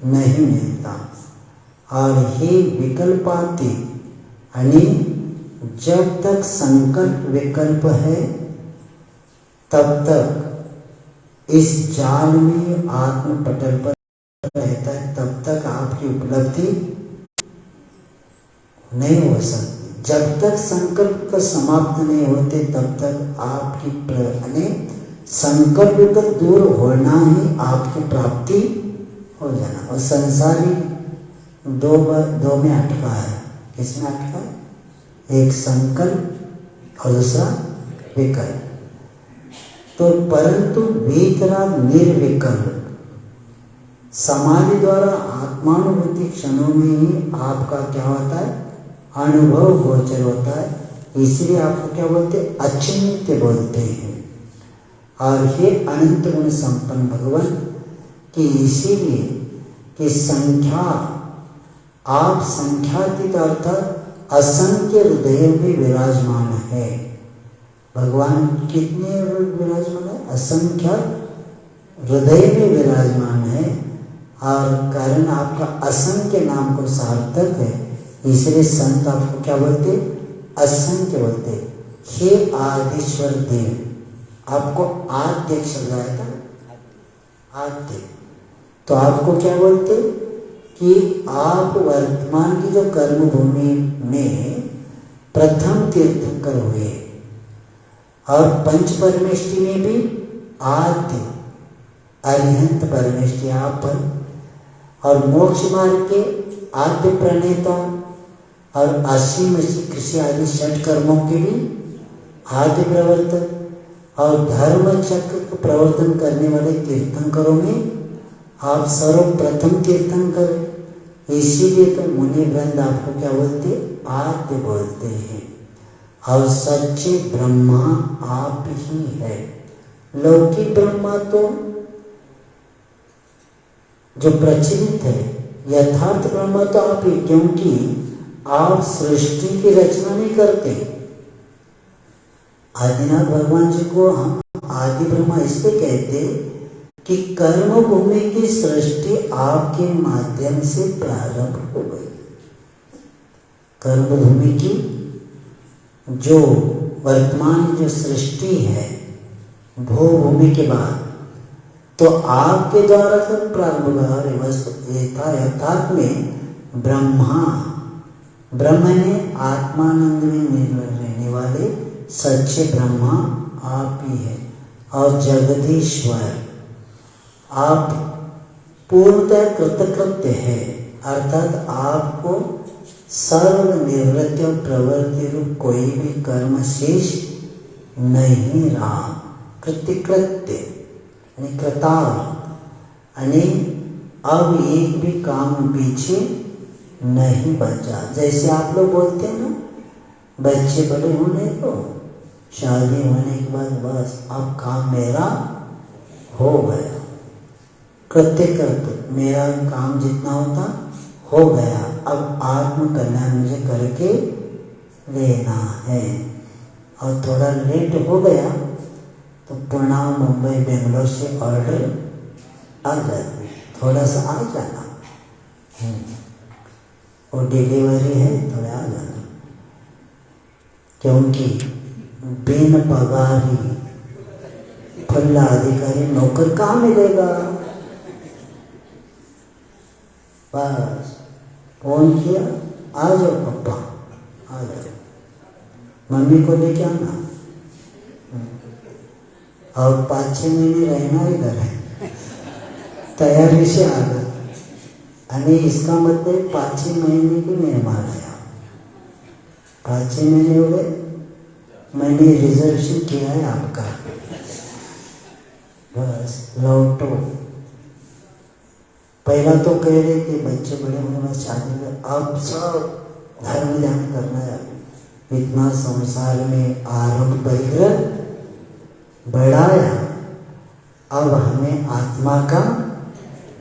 नहीं मिलता। और हे विकल्पाती, यानी जब तक संकल्प विकल्प है तब तक इस जाल में आत्म पटल पर रहता है, तब तक आपकी उपलब्धि नहीं हो सकती। जब तक संकल्प का समाप्त नहीं होते तब तक आपकी संकल्प का दूर होना ही आपकी प्राप्ति हो जाना। और संसारी दो में अटका है। किसमें अटका है? एक संकल्प और दूसरा विकल्प। तो परंतु वीतराग निर्विकल्प समाधि द्वारा आत्मानुभूति क्षणों में ही आपका क्या होता है, अनुभव गोचर होता है। इसलिए आपको क्या बोलते, अचिंत्य बोलते हैं। और ये अनंत गुण संपन्न भगवान की इसीलिए कि संख्या, आप संख्यातीत अर्थात असंख्य हृदय में विराजमान है। भगवान कितने विराजमान है? असंख्य हृदय में विराजमान है। और कारण आपका असंख्य नाम को सार्थक है, इसलिए संत आपको क्या बोलते, असंख्य बोलते। हे आदिश्वर देव, आपको आद्य शब्द आया था, आद्य। तो आपको क्या बोलते कि आप वर्तमान की जो कर्म भूमि में प्रथम तीर्थंकर हुए, और पंच परमेष्टि में भी आद्य अरिहंत परमेष्टि आप पर, और मोक्ष मार्ग के आद्य प्रणेता और असीम कृषि आदि षट कर्मों के भी आद्य प्रवर्तक, और धर्म चक्र को प्रवर्तन करने वाले तीर्थंकरों में आप सर्वप्रथम तीर्थंकर। इसीलिए तो मुनि वृंद आपको क्या बोलते, आद्य बोलते हैं। और सच्चे ब्रह्मा आप ही है। लौकिक ब्रह्मा तो जो प्रचलित है, यथार्थ ब्रह्मा तो आप ही, क्योंकि आप सृष्टि की रचना नहीं करते। आदिनाथ भगवान जी को हम आदि ब्रह्मा इसलिए कहते कि कर्म भूमि की सृष्टि आपके माध्यम से प्रारंभ हो गई। कर्म भूमि की जो वर्तमान जो सृष्टि है भू भूमि के बाद, तो आपके द्वारा सब प्रारंभ हुआ। यथार्थ में ब्रह्म ने आत्मानंद में निर्भर रहने वाले सच्चे ब्रह्मा आप ही है। और जगदीश्वर आप पूर्णतः कृतकृत्य है, अर्थात आपको सर्व निवृत्ति और प्रवृत्ति रूप कोई भी कर्म शेष नहीं रहा। कृत्यकृत्य यानी कृतार्थ, यानी अब एक भी काम पीछे नहीं बचा। जैसे आप लोग बोलते हैं ना, बच्चे बड़े होने को, शादी होने के बाद बस अब काम मेरा हो गया, करते करते मेरा काम जितना होता हो गया, अब आत्म कल्याण मुझे करके लेना है। और थोड़ा लेट हो गया तो पुणे, मुंबई, बेंगलोर से ऑर्डर आ जाते, थोड़ा सा आ जाना, और डिलीवरी है थोड़ा आ जाना, क्योंकि बिन पगारी फल्ला अधिकारी नौकर कहाँ मिलेगा। बस फोन किया, आ जाओ पापा, आ जाओ, मम्मी को लेके आना, और 5-6 महीने रहना इधर है, तैयारी से आ गया। यानी इसका मतलब 5-6 महीने की मेहमान आया, 5-6 महीने हो गए, मैंने रिजर्वेशन किया है आपका, बस लौटो। पहला तो कह रहे थे बच्चे बड़े होने बाद शादी में, अब सब धर्म ध्यान करना है। इतना संसार में आरंभ परिग्रह बढ़ाया, अब हमें आत्मा का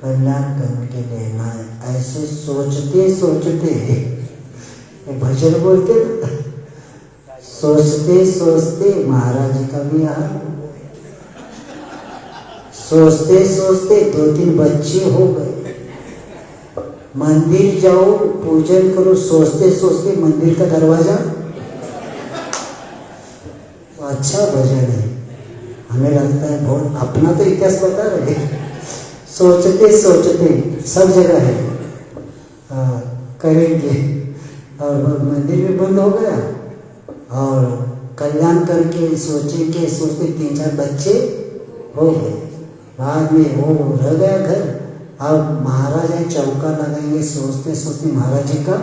कल्याण करके लेना है। ऐसे सोचते सोचते, भजन बोलते ना, सोचते सोचते महाराज जी का भी हाल, सोचते सोचते 2-3 बच्चे हो गए। मंदिर जाओ, पूजन करो, सोचते सोचते मंदिर का दरवाजा। अच्छा भजन है, हमें लगता है बहुत, अपना तो इतिहास बता रहे, सोचते सोचते सब जगह है, करेंगे, और मंदिर भी बंद हो गया, और कल्याण करके सोचेंगे, सोचते 3-4 बच्चे हो गए। बाद में वो रह गया घर, अब महाराज है चौका लगाएंगे, सोचते सोचते महाराज जी का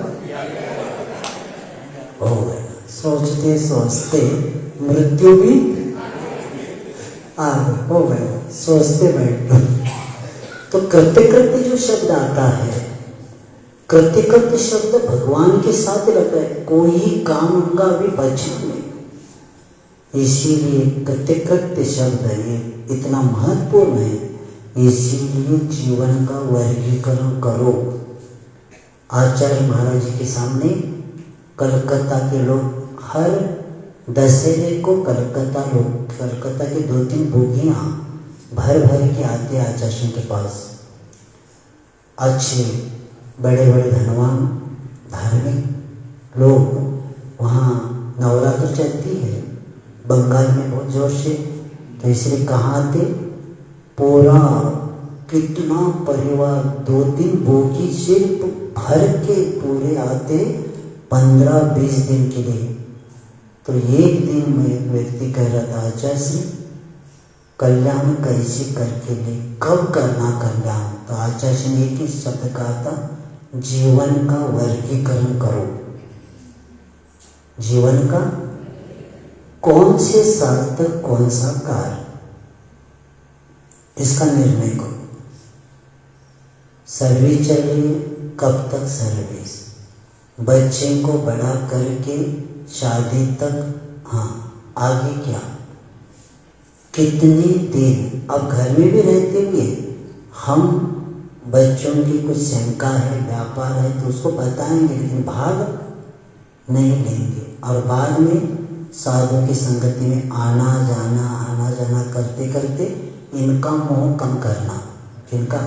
हो गया। सोचते सोचते मृत्यु भी आ गई, हो गया, सोचते बैठो। तो करते करते जो शब्द आता है, करते करते शब्द भगवान के साथ रहता है, कोई काम उनका भी बचा नहीं। इसीलिए करते करते शब्द है इतना महत्वपूर्ण है, इसीलिए जीवन का वर्गीकरण करो। आचार्य महाराज जी के सामने कलकत्ता के लोग हर दशहरे को कलकत्ता के 2-3 बोगियाँ भर भर के आते आचार्य के पास। अच्छे बड़े बड़े धनवान धार्मिक लोग, वहाँ नवरात्र चलती है बंगाल में बहुत जोर से, तो इसलिए कहाँ आते, पूरा कितना परिवार 2-3 बोगी सिर्फ भर के पूरे आते 15-20 दिन के लिए। तो एक दिन में एक व्यक्ति कह रहा था, आचार्य श्री कल्याण कैसे करके ले, कब करना कल्याण। तो आचार्य ने एक ही शब्द कहा था, जीवन का वर्गीकरण करो। जीवन का कौन से साल तक कौन सा कार्य, इसका निर्णय करो। सर्विस चल रही है, कब तक सर्विस, बच्चे को बड़ा करके शादी तक, हाँ आगे क्या, कितने दिन। अब घर में भी रहते हुए हम बच्चों की कुछ शंका है, व्यापार है, तो उसको बताएंगे, लेकिन भाग नहीं लेंगे। और बाद में साधु की संगति में आना जाना करते करते इनका मोह कम करना, इनका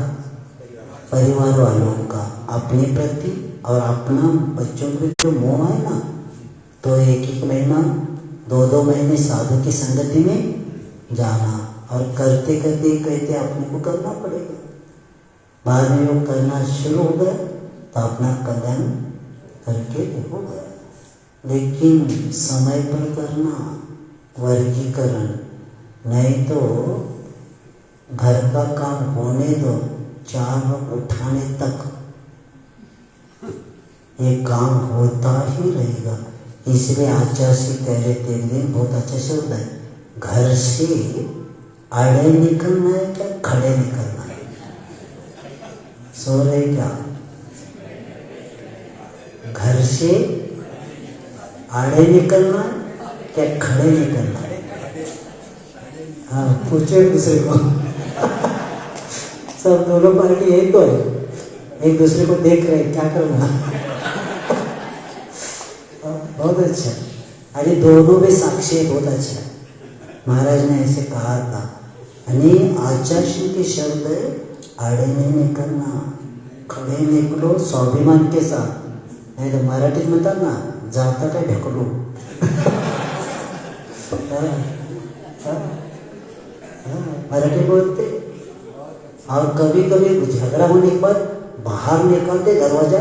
परिवार वालों का अपने प्रति और अपना बच्चों के जो मोह है ना, तो 1-1 महीना 2-2 महीने साधु की संगति में जाना, और करते करते कहते अपने को करना पड़ेगा। बाद में वो करना शुरू हो गया तो अपना कल्याण करके हो गया। लेकिन समय पर करना, वर्गीकरण, नहीं तो घर का काम होने दो, 4 उठाने तक ये काम होता ही रहेगा। इसलिए आचार्य से कह रहे थे एक दिन, बहुत अच्छा शब्द है, घर से आड़े निकलना है क्या खड़े निकलना है? सो रहे क्या? घर से आड़े निकलना है क्या खड़े निकलना है? हाँ, पूछो एक दूसरे को। सब दोनों पार्टी एक तो है, एक दूसरे को देख रहे क्या करना। बहुत अच्छा। अरे दोनों में साक्षी है, बहुत अच्छा है। महाराज ने ऐसे कहा था, आचार्य के शब्द आड़े नहीं निकलना, खड़े निकलो स्वाभिमान के साथ। नहीं तो मराठी में था ना, जाता का ढकलो। मराठी बोलते। और कभी कभी झगड़ा होने के बाद बाहर निकलते, दरवाजा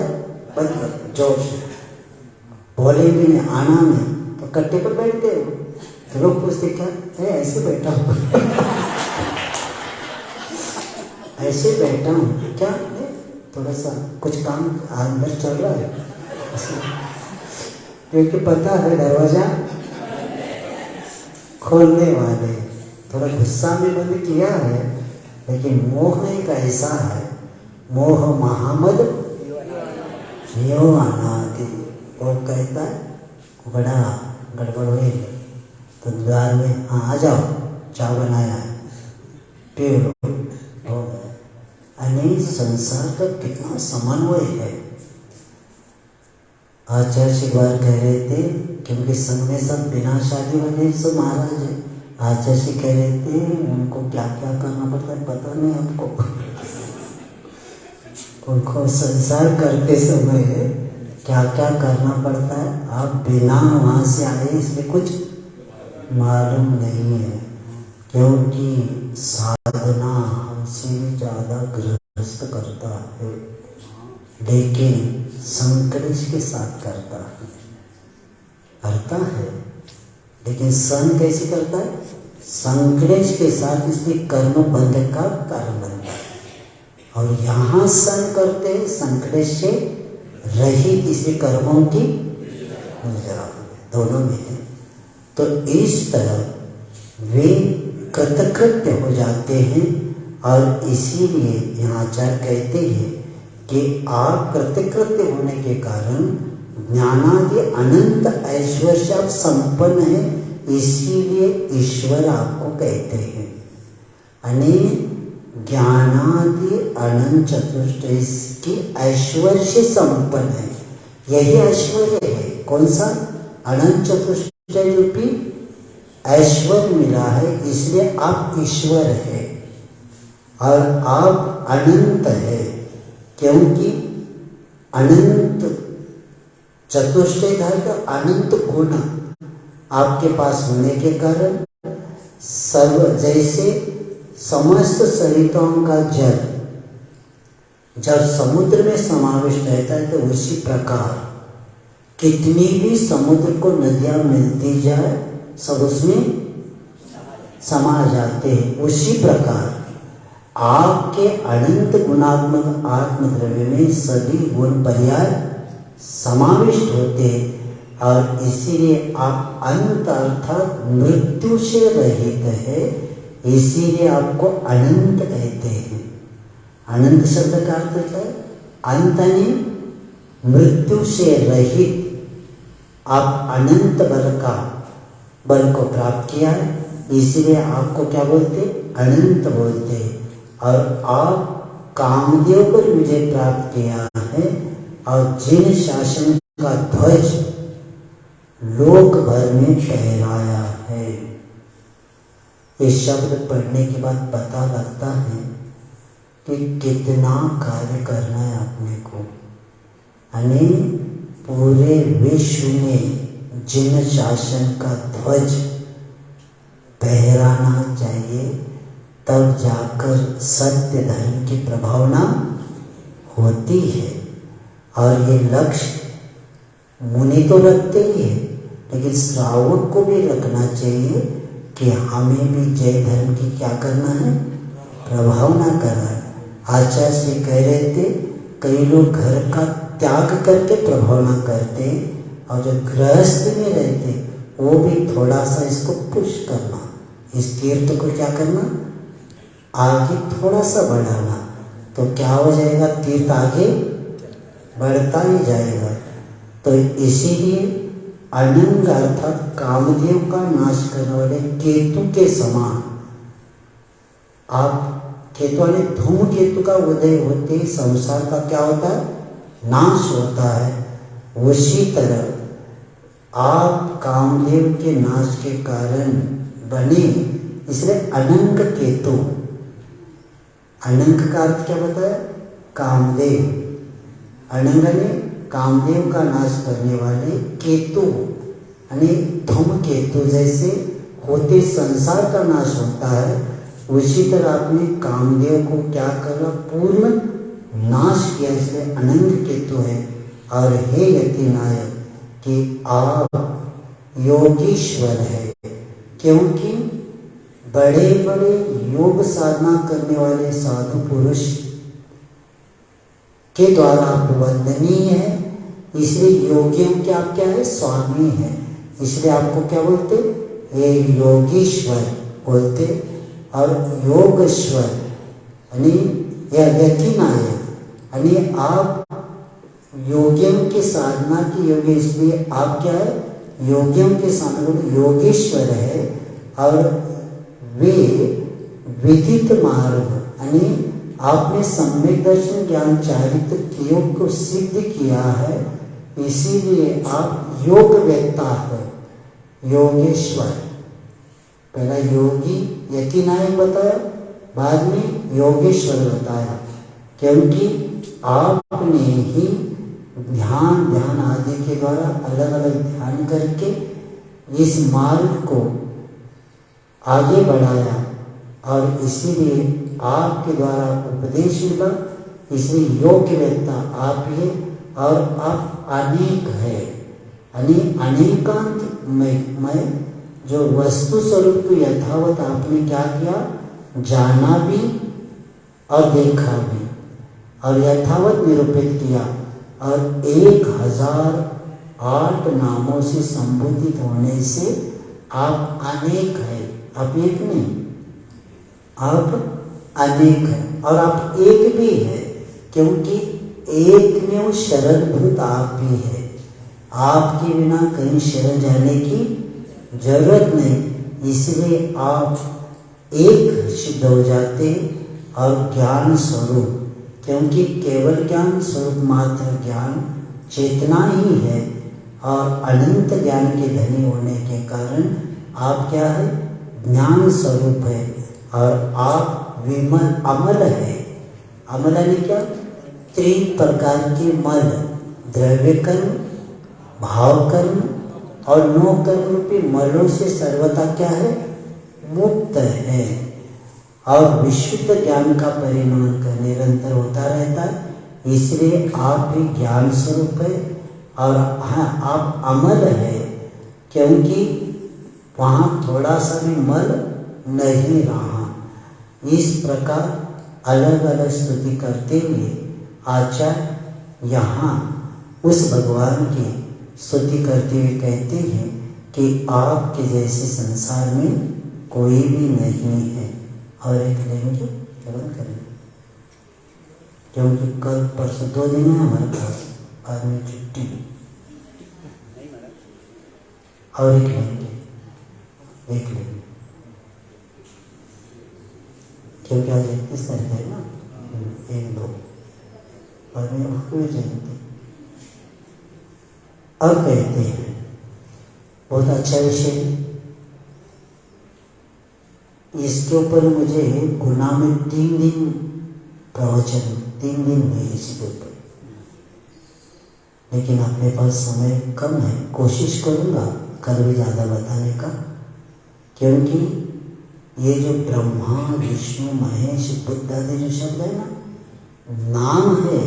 बंद कर जोर से बोलेंगे नहीं, आना नहीं तो कट्टे पर बैठते हो तो लोग पूछते क्या है, ऐसे बैठा हूँ। ऐसे बैठा हूँ क्या है? थोड़ा सा कुछ काम अंदर चल रहा है, क्योंकि पता है दरवाजा खोलने वाले। थोड़ा गुस्सा में बंद किया है, लेकिन मोह एक ऐसा है, मोह महामद यो अनादि। वो कहता है बड़ा गड़बड़ हुई तो द्वार में आ जाओ, चाय बनाया है, पी लो। संसार का कितना समन्वय है। आचार्य बार कह रहे थे, क्योंकि संघ में सब बिना शादी वाले सब महाराज है। आचार्य कह रहे थे उनको क्या क्या करना पड़ता है पता नहीं आपको। उनको संसार करते समय क्या क्या करना पड़ता है, आप बिना वहाँ से आए इसलिए कुछ मालूम नहीं है। क्योंकि साधना हमसे भी ज़्यादा गृहस्थ करता है, लेकिन संकल्प के साथ करता है। लेकिन सन कैसे करता है? संकल्प के साथ, इसलिए कर्म बंध का कारण बनता है। और यहाँ सन करते हैं संकल्प से रहित, इसलिए कर्मों की दोनों में है। तो इस तरह वे कृतकृत्य हो जाते हैं। और इसीलिए यहाँ आचार्य कहते हैं कि आप कृतकृत्य होने के कारण ज्ञानादि अनंत ऐश्वर्य से आप संपन्न है, इसीलिए ईश्वर आपको कहते हैं। ज्ञानादि अनंत चतुष्टय की ऐश्वर्य से संपन्न है। यही ऐश्वर्य है। कौन सा? अनंत चतुष्टय रूपी ऐश्वर्य मिला है, इसलिए आप ईश्वर है। और आप अनंत है, क्योंकि अनंत चतुष्टय धार का अनंत गुण आपके पास होने के कारण सर्व, जैसे समस्त सरिताओं का जल जब समुद्र में समाविष्ट रहता है, तो उसी प्रकार कितनी भी समुद्र को नदियां मिलती जाए सब उसमें समा जाते हैं। उसी प्रकार आपके अनंत गुणात्मक आत्मद्रव्य में सभी गुण पर्याय समाविष्ट होते हैं। और इसीलिए आप अंत अर्थात मृत्यु से रहित है, इसीलिए आपको अनंत कहते हैं। अनंत शब्द का अर्थ क्या है? अंत नहीं, मृत्यु से रहित। आप अनंत बल को प्राप्त किया है, इसीलिए आपको क्या बोलते? अनंत बोलते हैं। और आप कामदेव पर विजय प्राप्त किया है, और जिन शासन का ध्वज लोक भर में फहराया है। ये शब्द पढ़ने के बाद पता लगता है कि कितना कार्य करना है अपने को। पूरे विश्व में जिन शासन का ध्वज फहराना चाहिए, तब जाकर सत्य धर्म की प्रभावना होती है। और ये लक्ष्य मुनि तो रखते ही है, लेकिन श्रावक को भी रखना चाहिए कि हमें भी जय धर्म की क्या करना है? प्रभावना करना है। आचार्य कह रहे थे, कई लोग घर का त्याग करके प्रभावना करते हैं, और जो गृहस्थ में रहते वो भी थोड़ा सा इसको पुश करना, इस तीर्थ को क्या करना, आगे थोड़ा सा बढ़ाना, तो क्या हो जाएगा, तीर्थ आगे बढ़ता ही जाएगा। तो इसीलिए अनंग अर्थात कामदेव का नाश करने वाले केतु के समान, आप केतु वाले धूमकेतु का उदय होते ही संसार का क्या होता है, नाश होता है। उसी तरह आप कामदेव के नाश के कारण बने, इसलिए अनंग केतु। अनंग का अर्थ क्या बताया, कामदेव। अनंग ने कामदेव का नाश करने वाले केतु, यानी धूमकेतु जैसे होते संसार का नाश होता है, उसी तरह आपने कामदेव को क्या करा, पूर्ण नाश किया, इसलिए अनंग केतु है। और हे यतिनायक कि आप योगीश्वर है, क्योंकि बड़े बड़े योग साधना करने वाले साधु पुरुष के द्वारा आप वंदनीय है, इसलिए योगियों के आप क्या है, स्वामी है। इसलिए आपको क्या बोलते, ये योगीश्वर बोलते। और योगेश्वर यानी यतिनायक, यानी आप योगियों की साधना की योगी, इसलिए आप क्या है, योगियों के साधना योगेश्वर है। और वे विदित मार्ग, यानी आपने सम्यक दर्शन ज्ञान चारित्र योग को सिद्ध किया है, इसीलिए आप योग वेत्ता है, योगेश्वर। पहला योगी यतिनायक बताया, बाद में योगेश्वर बताया, क्योंकि आपने ही ध्यान आदि के द्वारा अलग अलग ध्यान करके इस मार्ग को आगे बढ़ाया, और इसीलिए आपके द्वारा उपदेश मिला, इसलिए योग्य वेत्ता आप ही, और आप अनेक है, यानी अनेकांत में जो वस्तु स्वरूप यथावत आपने क्या किया, जाना भी और देखा भी, और यथावत निरूपित किया, और 1008 नामों से संबोधित होने से आप अनेक है, आप एक नहीं, आप अनेक है। और आप एक भी है, क्योंकि एक में वो शरणभूत आप भी है, आपके बिना कहीं शरण जाने की जरूरत नहीं, इसलिए आप एक सिद्ध हो जाते। और ज्ञान स्वरूप, क्योंकि केवल ज्ञान स्वरूप मात्र ज्ञान चेतना ही है, और अनंत ज्ञान के धनी होने के कारण आप क्या है, ज्ञान स्वरूप है। और आप विमल अमल है। अमल यानी क्या, 3 प्रकार के मल, द्रव्य कर्म, भाव कर्म और नो कर्म रूपी मलों से सर्वथा क्या है, मुक्त है। और विशुद्ध ज्ञान का परिणाम का निरंतर होता रहता है, इसलिए आप भी ज्ञान स्वरूप है। और हाँ, आप अमल है, क्योंकि वहाँ थोड़ा सा भी मल नहीं रहा। इस प्रकार अलग अलग स्तुति करते हुए आचार्य यहाँ उस भगवान की स्तुति करते हुए कहते हैं कि आपके जैसे संसार में कोई भी नहीं है। और एक लेंगे केवल करेंगे, क्योंकि कल परसों 2 दिन है हमारे पास, बाद में छुट्टी। और एक लेंगे, एक लेंगे, क्योंकि आज 31 तारीख है ना, 1-2 बाद में आपको जयंती। अब कहते हैं बहुत अच्छा विषय, इसके ऊपर मुझे गुना में 3 दिन प्रवचन, 3 दिन हुए इसके ऊपर, लेकिन अपने पास समय कम है। कोशिश करूँगा कल भी ज़्यादा बताने का, क्योंकि ये जो ब्रह्मा विष्णु महेश बुद्ध आदि जो शब्द है ना, नाम है,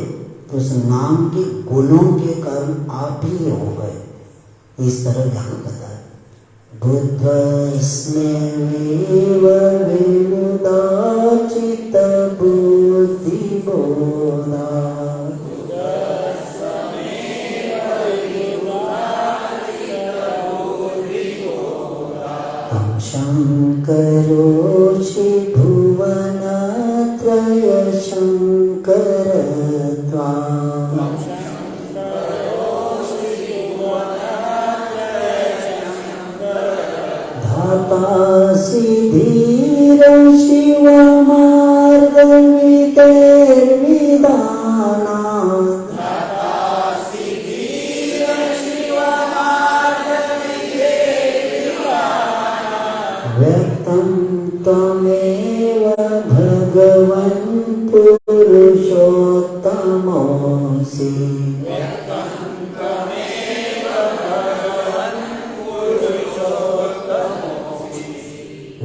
तो उस नाम के गुणों के कारण आप ही हो गए, इस तरह ध्यान बताए। बुद्धस्मेव विमुदाचित बुद्धि बोधा, हम शंकर से।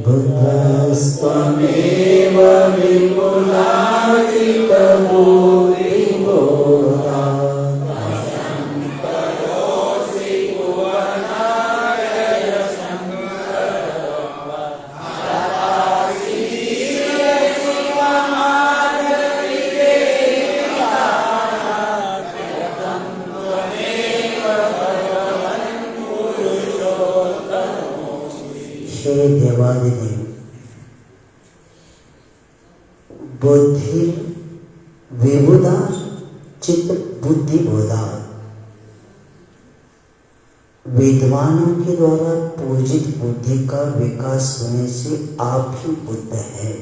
बुद्धस्त्वमेव विपुलार्जितबुद्धिबोधा। हे देवादिदेव, बुद्धि विबुधा चित्त बुद्धि बोधा, विद्वानों के द्वारा पूजित बुद्धि का विकास होने से आप ही बुद्ध है।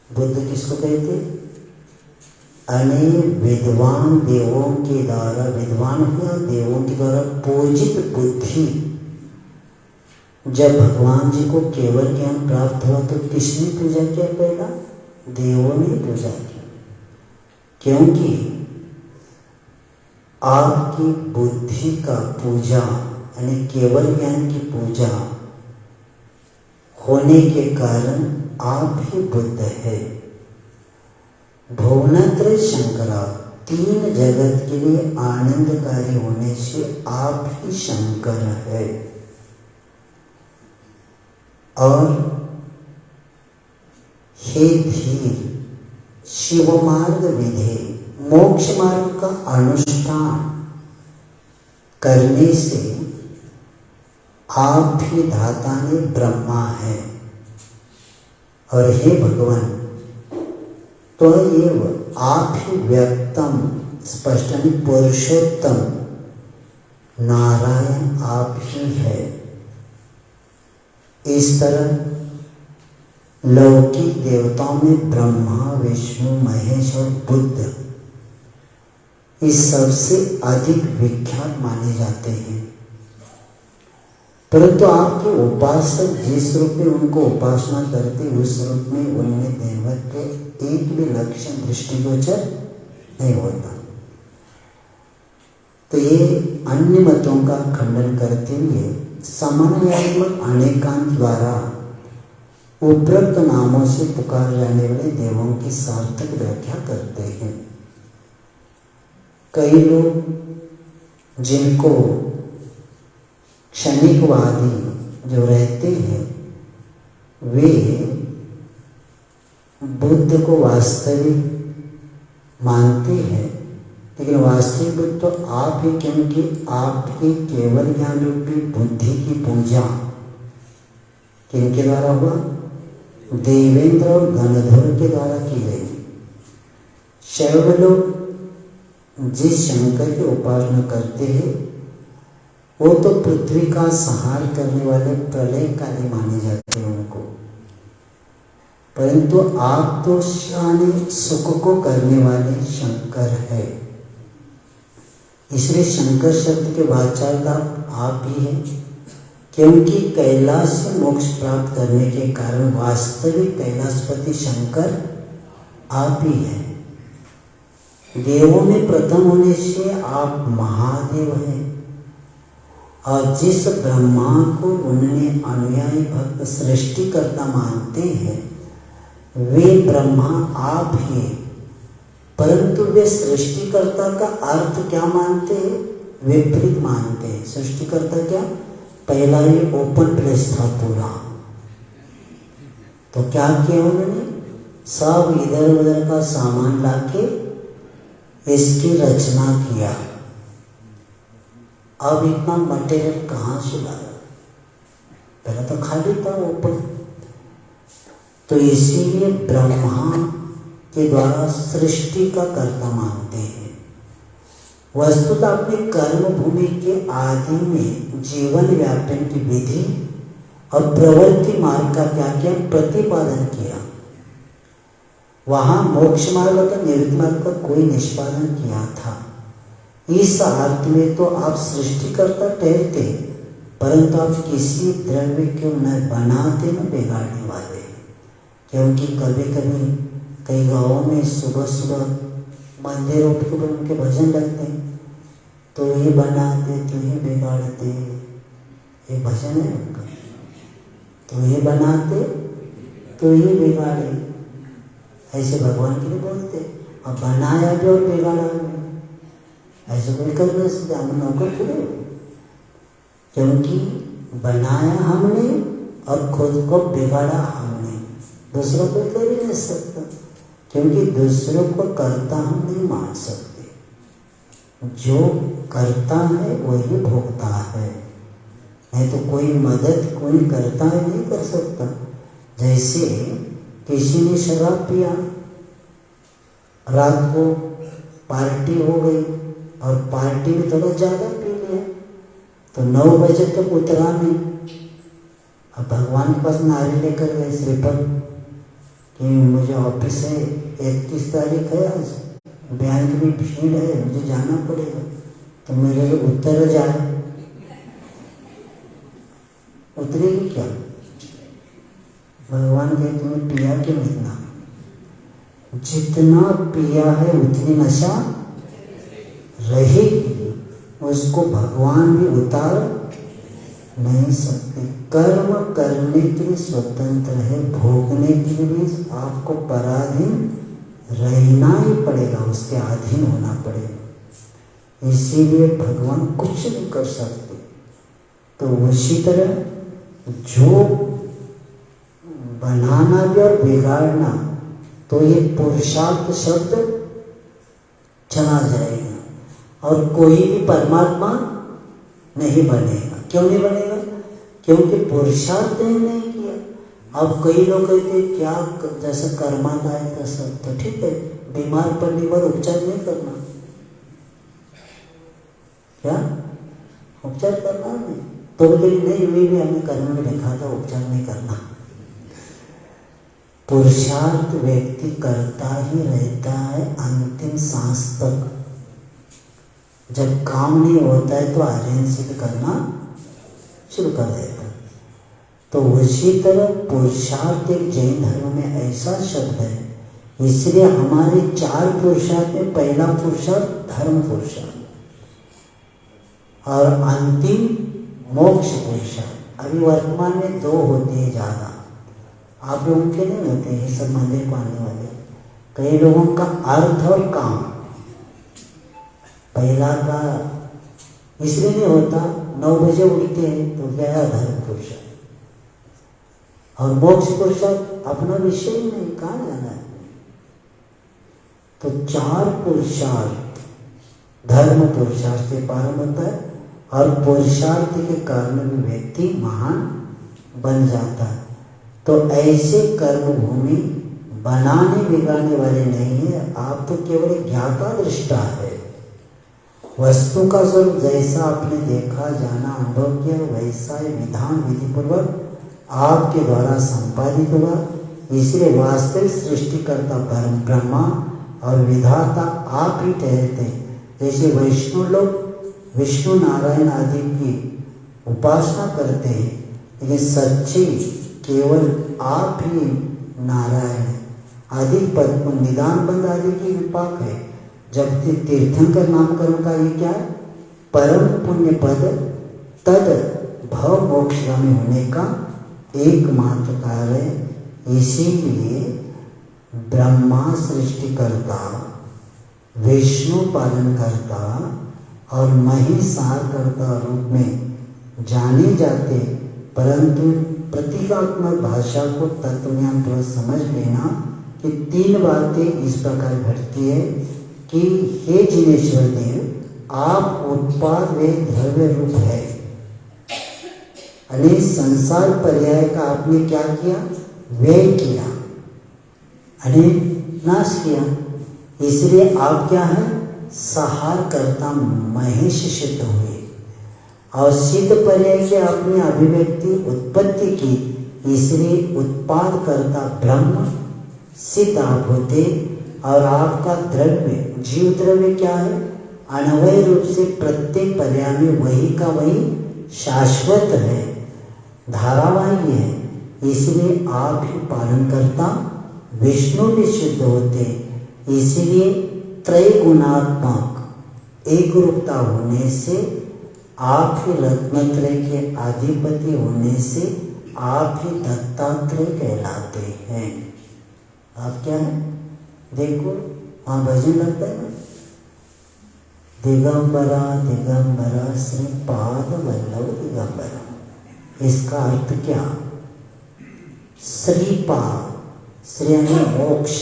बुद्ध किसको कहते? अनेक विद्वान देवों के द्वारा, विद्वान हुआ देवों के द्वारा पूजित बुद्धि। जब भगवान जी को केवल ज्ञान प्राप्त हुआ तो किसने पूजा किया? पहला देवों ने पूजा की, क्योंकि आपकी बुद्धि का पूजा यानी केवल ज्ञान की पूजा होने के कारण आप ही बुद्ध है। भुवनत्रय शंकरा, तीन जगत के लिए आनंदकारी होने से आप ही शंकर है। और हे धीर, शिव मार्ग विधे, मोक्ष मार्ग का अनुष्ठान करने से आप भी धाता ने ब्रह्मा है। और हे भगवान, तो ये आप ही व्यक्तम स्पष्ट पुरुषोत्तम नारायण आप ही है। इस तरह लौकिक देवताओं में ब्रह्मा, विष्णु, महेश और बुद्ध इस सबसे अधिक विख्यात माने जाते हैं। परंतु आपके उपासक जिस रूप में उनको उपासना करते उस रूप में उनमें देवत्व के एक भी लक्षण दृष्टिगोचर नहीं होता। तो ये अन्य मतों का खंडन करते हुए समन्वयात्मक अनेकांत द्वारा उपरोक्त नामों से पुकार जाने वाले देवों की सार्थक व्याख्या करते हैं। कई लोग जिनको क्षणिकवादी जो रहते हैं वे बुद्ध को वास्तविक मानते हैं, लेकिन वास्तविक बुद्ध तो आप ही, क्योंकि आपके केवल ज्ञान रूपी बुद्धि की पूजा किनके द्वारा हुआ? देवेंद्र और गणधर के द्वारा की गई। शैव लोग जिस शंकर की उपासना करते हैं वो तो पृथ्वी का संहार करने वाले प्रलयकारी माने जाते हैं उनको, परंतु आप तो शानी सुख को करने वाले शंकर है। इसलिए शंकर शब्द के वाचार्ता आप ही हैं, क्योंकि कैलाश से मोक्ष प्राप्त करने के कारण वास्तविक कैलाशपति शंकर आप ही हैं। देवों में प्रथम होने से आप महादेव हैं। और जिस ब्रह्मा को उन्होंने अनुयायी भक्त सृष्टिकर्ता मानते हैं वे ब्रह्मा आप ही, परंतु वे सृष्टिकर्ता का अर्थ क्या मानते हैं? विपरीत मानते हैं। सृष्टिकर्ता क्या? पहला ही ओपन प्लेस था पूरा, तो क्या किया उन्होंने? सब इधर उधर का सामान लाके इसकी रचना किया। अब इतना मटेरियल कहाँ से लाया? पहले तो खाली था ओपन। तो इसीलिए ब्रह्मा के द्वारा सृष्टि का कर्ता मानते हैं। वस्तुतः अपने कर्म भूमि के आदि में जीवन व्यापन की विधि और प्रवृत्ति मार्ग का क्या किया? प्रतिपादन किया। वहां मोक्ष मार्ग और निवृत्ति मार्ग का कोई निष्पादन किया था। इस अर्थ में तो आप सृष्टिकर्ता ठहरते, परंतु आप किसी द्रव्य को न बनाते न बिगाड़ने वाले। क्योंकि कभी कभी कई गाँवों में सुबह सुबह मंदिर उठ के उनके भजन लगते हैं, तो ही बनाते तो ही बिगाड़ते, ये भजन है उनका। तो ही बनाते तो ही बिगाड़े, ऐसे भगवान के लिए बोलते। अब बनाया भी और बिगाड़ा भी, ऐसे कोई कर नहीं सकता, हम नौकर थोड़े, क्योंकि बनाया हमने और खुद को बिगाड़ा हमने, दूसरों को कर ही नहीं सकता, क्योंकि दूसरों को करता हम नहीं मान सकते। जो करता है वही भोगता है, नहीं तो कोई मदद कोई करता है नहीं कर सकता। जैसे किसी ने शराब पिया, रात को पार्टी हो गई और पार्टी में थोड़ा ज़्यादा पी लिया, तो 9 बजे तक उतरा नहीं। अब भगवान के पास नारी लेकर गए श्रीफल कि मुझे ऑफिस है, 31 तारीख है, आज बैंक में भीड़ है, मुझे जाना पड़ेगा, तो मेरे लिए उतर जाए। उतरेगी क्या? भगवान कहते तुम्हें पिया क्यों इतना? जितना पिया है उतनी नशा रहेगी, उसको भगवान भी उतार नहीं सकते। कर्म करने के लिए स्वतंत्र है, भोगने के लिए आपको पराधीन रहना ही पड़ेगा, उसके अधीन होना पड़ेगा। इसीलिए भगवान कुछ नहीं कर सकते। तो उसी तरह जो बनाना भी और बिगाड़ना, तो ये पुरुषार्थ शब्द चला जाएगा और कोई भी परमात्मा नहीं बनेगा। क्यों नहीं बनेगा? क्योंकि पुरुषार्थ नहीं किया। अब कई लोग कहते क्या जैसा कर्मांध आए तैसा, तो ठीक है, बीमार पड़ने पर उपचार नहीं करना, क्या उपचार करना नहीं, तो नहीं वे भी हमने कर्म में लिखा था उपचार नहीं करना। पुरुषार्थ व्यक्ति करता ही रहता है अंतिम सांस तक। जब काम नहीं होता है तो आर्यन सिद्ध करना शुरू कर देता है। तो उसी तरह पुरुषार्थ एक जैन धर्म में ऐसा शब्द है, इसलिए हमारे 4 पुरुषार्थ में पहला पुरुषार्थ धर्म पुरुषार्थ और अंतिम मोक्ष पुरुषार्थ। अभी वर्तमान में 2 होते हैं ज़्यादा, आप लोगों के नहीं होते हैं सब मंदिर को आने वाले। कई लोगों का अर्थ और काम, पहला का इसलिए नहीं होता 9 बजे उठते हैं तो गया धर्म पुरुषार्थ, और मोक्ष पुरुषार्थ अपना विषय ही नहीं, कहाँ जाना है। तो 4 पुरुषार्थ धर्म पुरुषार्थ से प्रारंभ होता है और पुरुषार्थ के कारण भी व्यक्ति महान बन जाता है। तो ऐसे कर्म भूमि बनाने बिगाड़ने वाले नहीं है, आप तो केवल ज्ञाता दृष्टा है। वस्तु का स्वरूप जैसा आपने देखा जाना अनुभव किया वैसा विधान विधि पूर्वक आपके द्वारा संपादित हुआ। इसलिए वास्तविक सृष्टिकर्ता परम ब्रह्मा और विधाता आप ही ठहरते। जैसे वैष्णव लोग विष्णु नारायण आदि की उपासना करते हैं, लेकिन सच्ची केवल आप ही नारायण है। आदि पद को निदान बंद आदि की विपाक है। जबकि तीर्थंकर नामकरण का ये क्या है? परम पुण्य पद तद भव मोक्षगामी होने का एकमात्र कार्य है। इसीलिए ब्रह्मा सृष्टिकर्ता, विष्णु पालनकर्ता और महिषारकर्ता रूप में जाने जाते, परंतु प्रतीकात्मक भाषा को तत्वज्ञान पूर्वक समझ लेना कि 3 बातें इस प्रकार घटती है कि हे जिनेश्वर देव, आप उत्पाद व द्रव्य रूप है। अनेक संसार पर्याय का आपने क्या किया? व्यय किया, अनेक नाश किया। इसलिए आप क्या है? सहार करता महेश सिद्ध हुए और सिद्ध पर्याय की आपने अभिव्यक्ति उत्पत्ति की, इसलिए उत्पाद करता ब्रह्म सिद्ध आप होते। और आपका द्रव्य जीव द्रव्य क्या है? अनवय रूप से प्रत्येक पर्याय में वही का वही शाश्वत है, धारावाही है। इसलिए आप ही पालन करता विष्णु भी सिद्ध होते। इसलिए त्रैगुणात्मक एक रूपता होने से, आप ही रत्नत्रय के अधिपति होने से आप ही दत्तात्रेय कहलाते हैं। आप क्या है? देखो वहाँ भजन लगता है ना, दिगंबरा दिगंबरा श्रीपाद वल्लभ दिगंबरा। इसका अर्थ क्या? श्रीपाद, श्री यानी मोक्ष,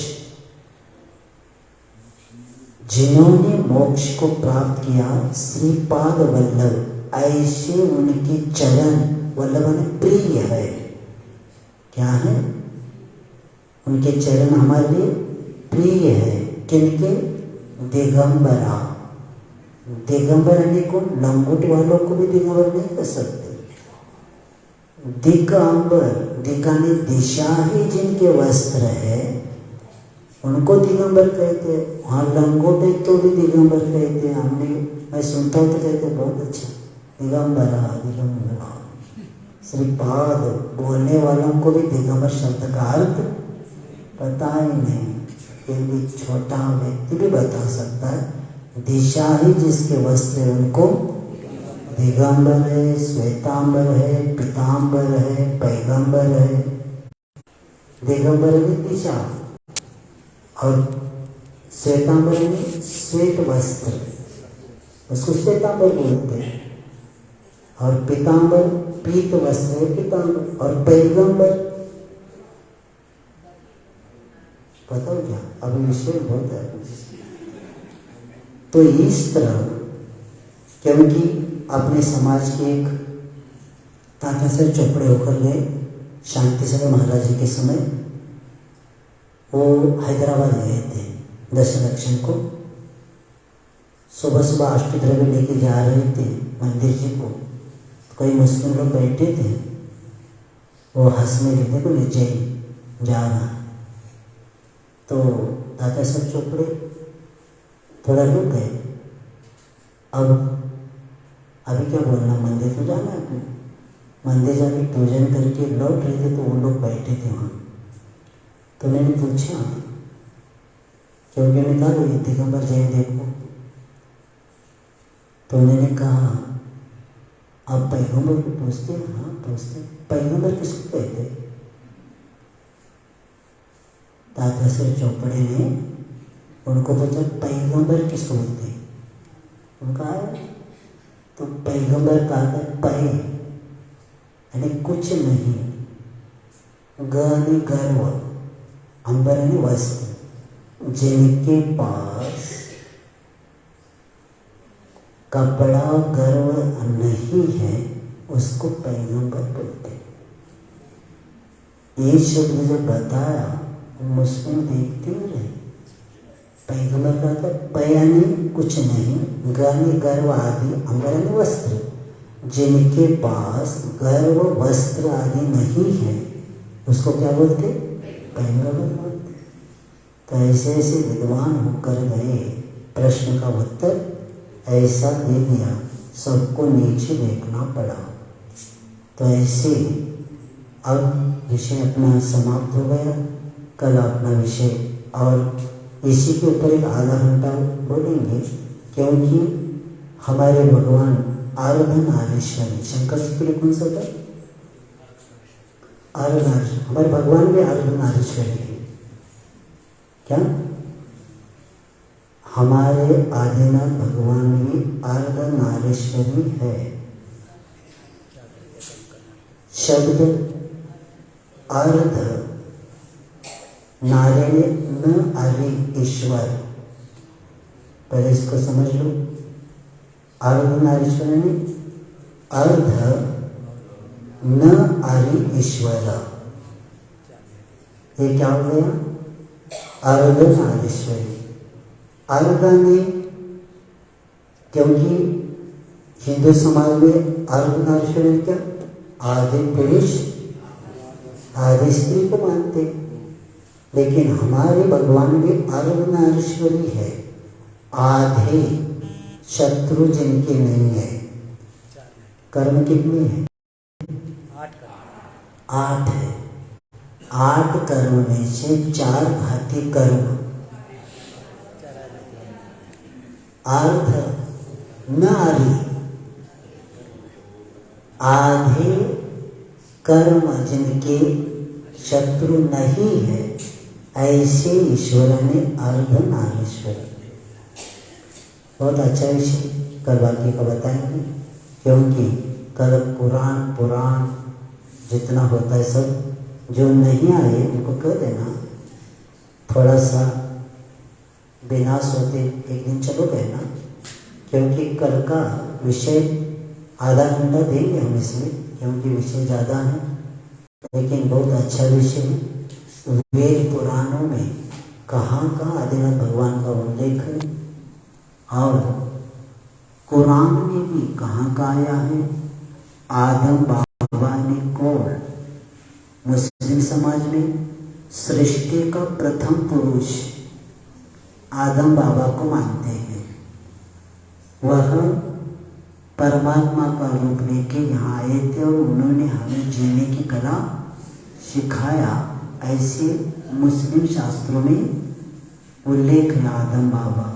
जिन्होंने मोक्ष को प्राप्त किया, श्रीपाद वल्लभ, ऐसे उनके चरण, वल्लभ प्रिय है। क्या है? उनके चरण हमारे लिए प्रिय है। किनके? दिगंबरा। दिगंबर यानी को लंगोट वालों को भी दिगंबर नहीं कर सकते। दिगंबर, दिगाने दिशा ही जिनके वस्त्र है उनको दिगंबर कहते हैं। वहाँ लंगोट है तो भी दिगंबर कहते हैं। हमने, मैं सुनता हूँ तो कहते हैं बहुत अच्छा, दिगंबरा दिगंबरा। श्रीपाद बोलने वालों को भी दिगंबर शब्द का अर्थ पता ही नहीं, क्योंकि छोटा व्यक्ति भी बता सकता है। दिशा ही जिसके वस्त्र है उनको दिगंबर है, श्वेतांबर है, पीतांबर है, पैगंबर है। दिगंबर में दिशा और श्वेतांबर में श्वेत वस्त्र, उसको श्वेतांबर बोलते हैं। और पीतांबर पीत वस्त्र है पीतांबर। और पैगंबर पता हो क्या? अभी विषय बहुत है। तो इस तरह, क्योंकि अपने समाज के एक ताता से चौपड़े होकर गए शांति समय महाराज जी के समय, वो हैदराबाद गए थे दशरक्षण को। सुबह सुबह अष्टद्रव्य लेके जा रहे थे मंदिर जी को। कई मुस्लिम लोग बैठे थे, वो हंसने लगे को नीचे जा रहा। तो दादा साहब चौपड़े थोड़ा रुक गए। अब अभी क्या बोलना, मंदिर तो जाना है। मंदिर जाके पूजन करके लौट रहे थे तो वो लोग बैठे थे वहाँ। तो मैंने पूछा, क्योंकि मैंने कहा ये दिगंबर जय देखो। तो उन्होंने कहा आप पैगंबर को पूछते हैं? हाँ पूछते। पैगंबर किसको कहते? दादा से चौपड़े ने उनको पूछा पैगंबर किसको होते? उनका तो पैगंबर का पै यानी कुछ नहीं, यानी गर्व, अंबर यानी वस्त्र, जिनके पास कपड़ा गर्व नहीं है उसको पैगंबर बोलते। ये शब्द जब बताया मुस्लिम देखते ही रहे। पैगंबर का था पयानी कुछ नहीं, गानी गर्व आदि, अंबर यानी वस्त्र, जिनके पास गर्व वस्त्र आदि नहीं है उसको क्या बोलते? पैगंबर बोलते। तो ऐसे ऐसे विद्वान होकर गए, प्रश्न का उत्तर ऐसा दे दिया, सबको नीचे देखना पड़ा। तो ऐसे अब विषय अपना समाप्त हो गया। कल अपना विषय और इसी के ऊपर एक आधा घंटा बोलेंगे, क्योंकि हमारे भगवान अर्धनारीश्वरी, शंकर जी के लिए कौन सा था? अर्धनारीश्वरी। हमारे भगवान भी अर्धनारीश्वरी है। क्या? हमारे आदिनाथ भगवान भी अर्धनारीश्वरी है। शब्द अर्ध नारायण न आदि ईश्वर, पहले इसको समझ लो। अर्धनारीश्वर ने अर्ध न आदि ईश्वर, ये क्या हो गया? अर्धनारीश्वरी। अर्ध ने, क्योंकि हिंदू समाज में अर्धनारीश्वरी क्या? आदि पुरुष आदि स्त्री को मानते, लेकिन हमारे भगवान भी अर्धनारीश्वरी है। आधे शत्रु जिनके नहीं है। कर्म कितने हैं? 8 है। 8 कर्म में से 4 घाती कर्म, अर्ध नारी आधे कर्म जिनके शत्रु नहीं है, ऐसे ईश्वर ने अर्धनारीश्वर। बहुत अच्छा विषय कल बाकी का बताएंगे, क्योंकि कल कुरान पुराण जितना होता है सब जो नहीं आए उनको कह देना, थोड़ा सा बिना सोते एक दिन चलो गए ना, क्योंकि कल का विषय आधा घंटा देंगे हम इसमें, क्योंकि विषय ज़्यादा है, लेकिन बहुत अच्छा विषय है। वेद पुराणों में कहाँ कहाँ आदिनाथ भगवान का उल्लेख है और कुरान में भी कहाँ का आया है। आदम बाबा ने कौन मुस्लिम समाज में सृष्टि का प्रथम पुरुष आदम बाबा को मानते हैं। वह परमात्मा का रूप लेके यहाँ आए थे और उन्होंने हमें जीने की कला सिखाया, ऐसे मुस्लिम शास्त्रों में उल्लेख है आदम बाबा।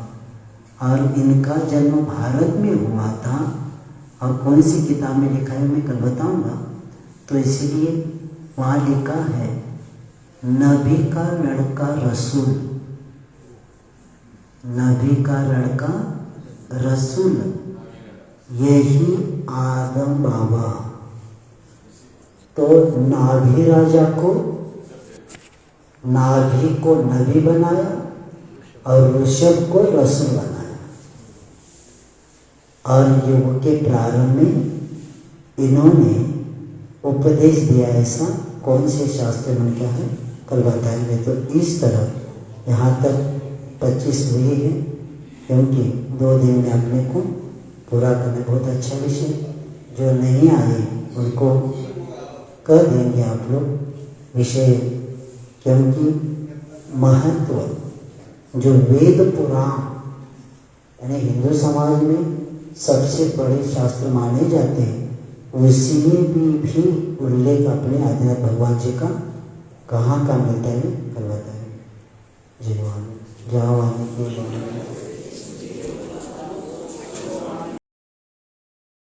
और इनका जन्म भारत में हुआ था, और कौन सी किताब में लिखा है मैं कल बताऊंगा। तो इसीलिए वहाँ लिखा है नबी का लड़का रसूल, नबी का लड़का रसूल, यही आदम बाबा। तो नाभि राजा को, नाभि को नबी बनाया और ऋषभ को रसूल बनाया। और युग के प्रारंभ में इन्होंने उपदेश दिया। ऐसा कौन से शास्त्र में क्या है कल बताएंगे। तो इस तरह यहाँ तक 25 हुई है, क्योंकि 2 दिन में अपने को पूरा करना। बहुत अच्छा विषय, जो नहीं आए उनको कर देंगे आप लोग विषय, क्योंकि महत्व जो वेद पुराण यानी हिंदू समाज में सबसे बड़े शास्त्र माने जाते हैं, उसमें भी उल्लेख अपने आदिनाथ भगवान जी का कहाँ का मिलता है कल बताएंगे। जय भगवान, जय भगवान।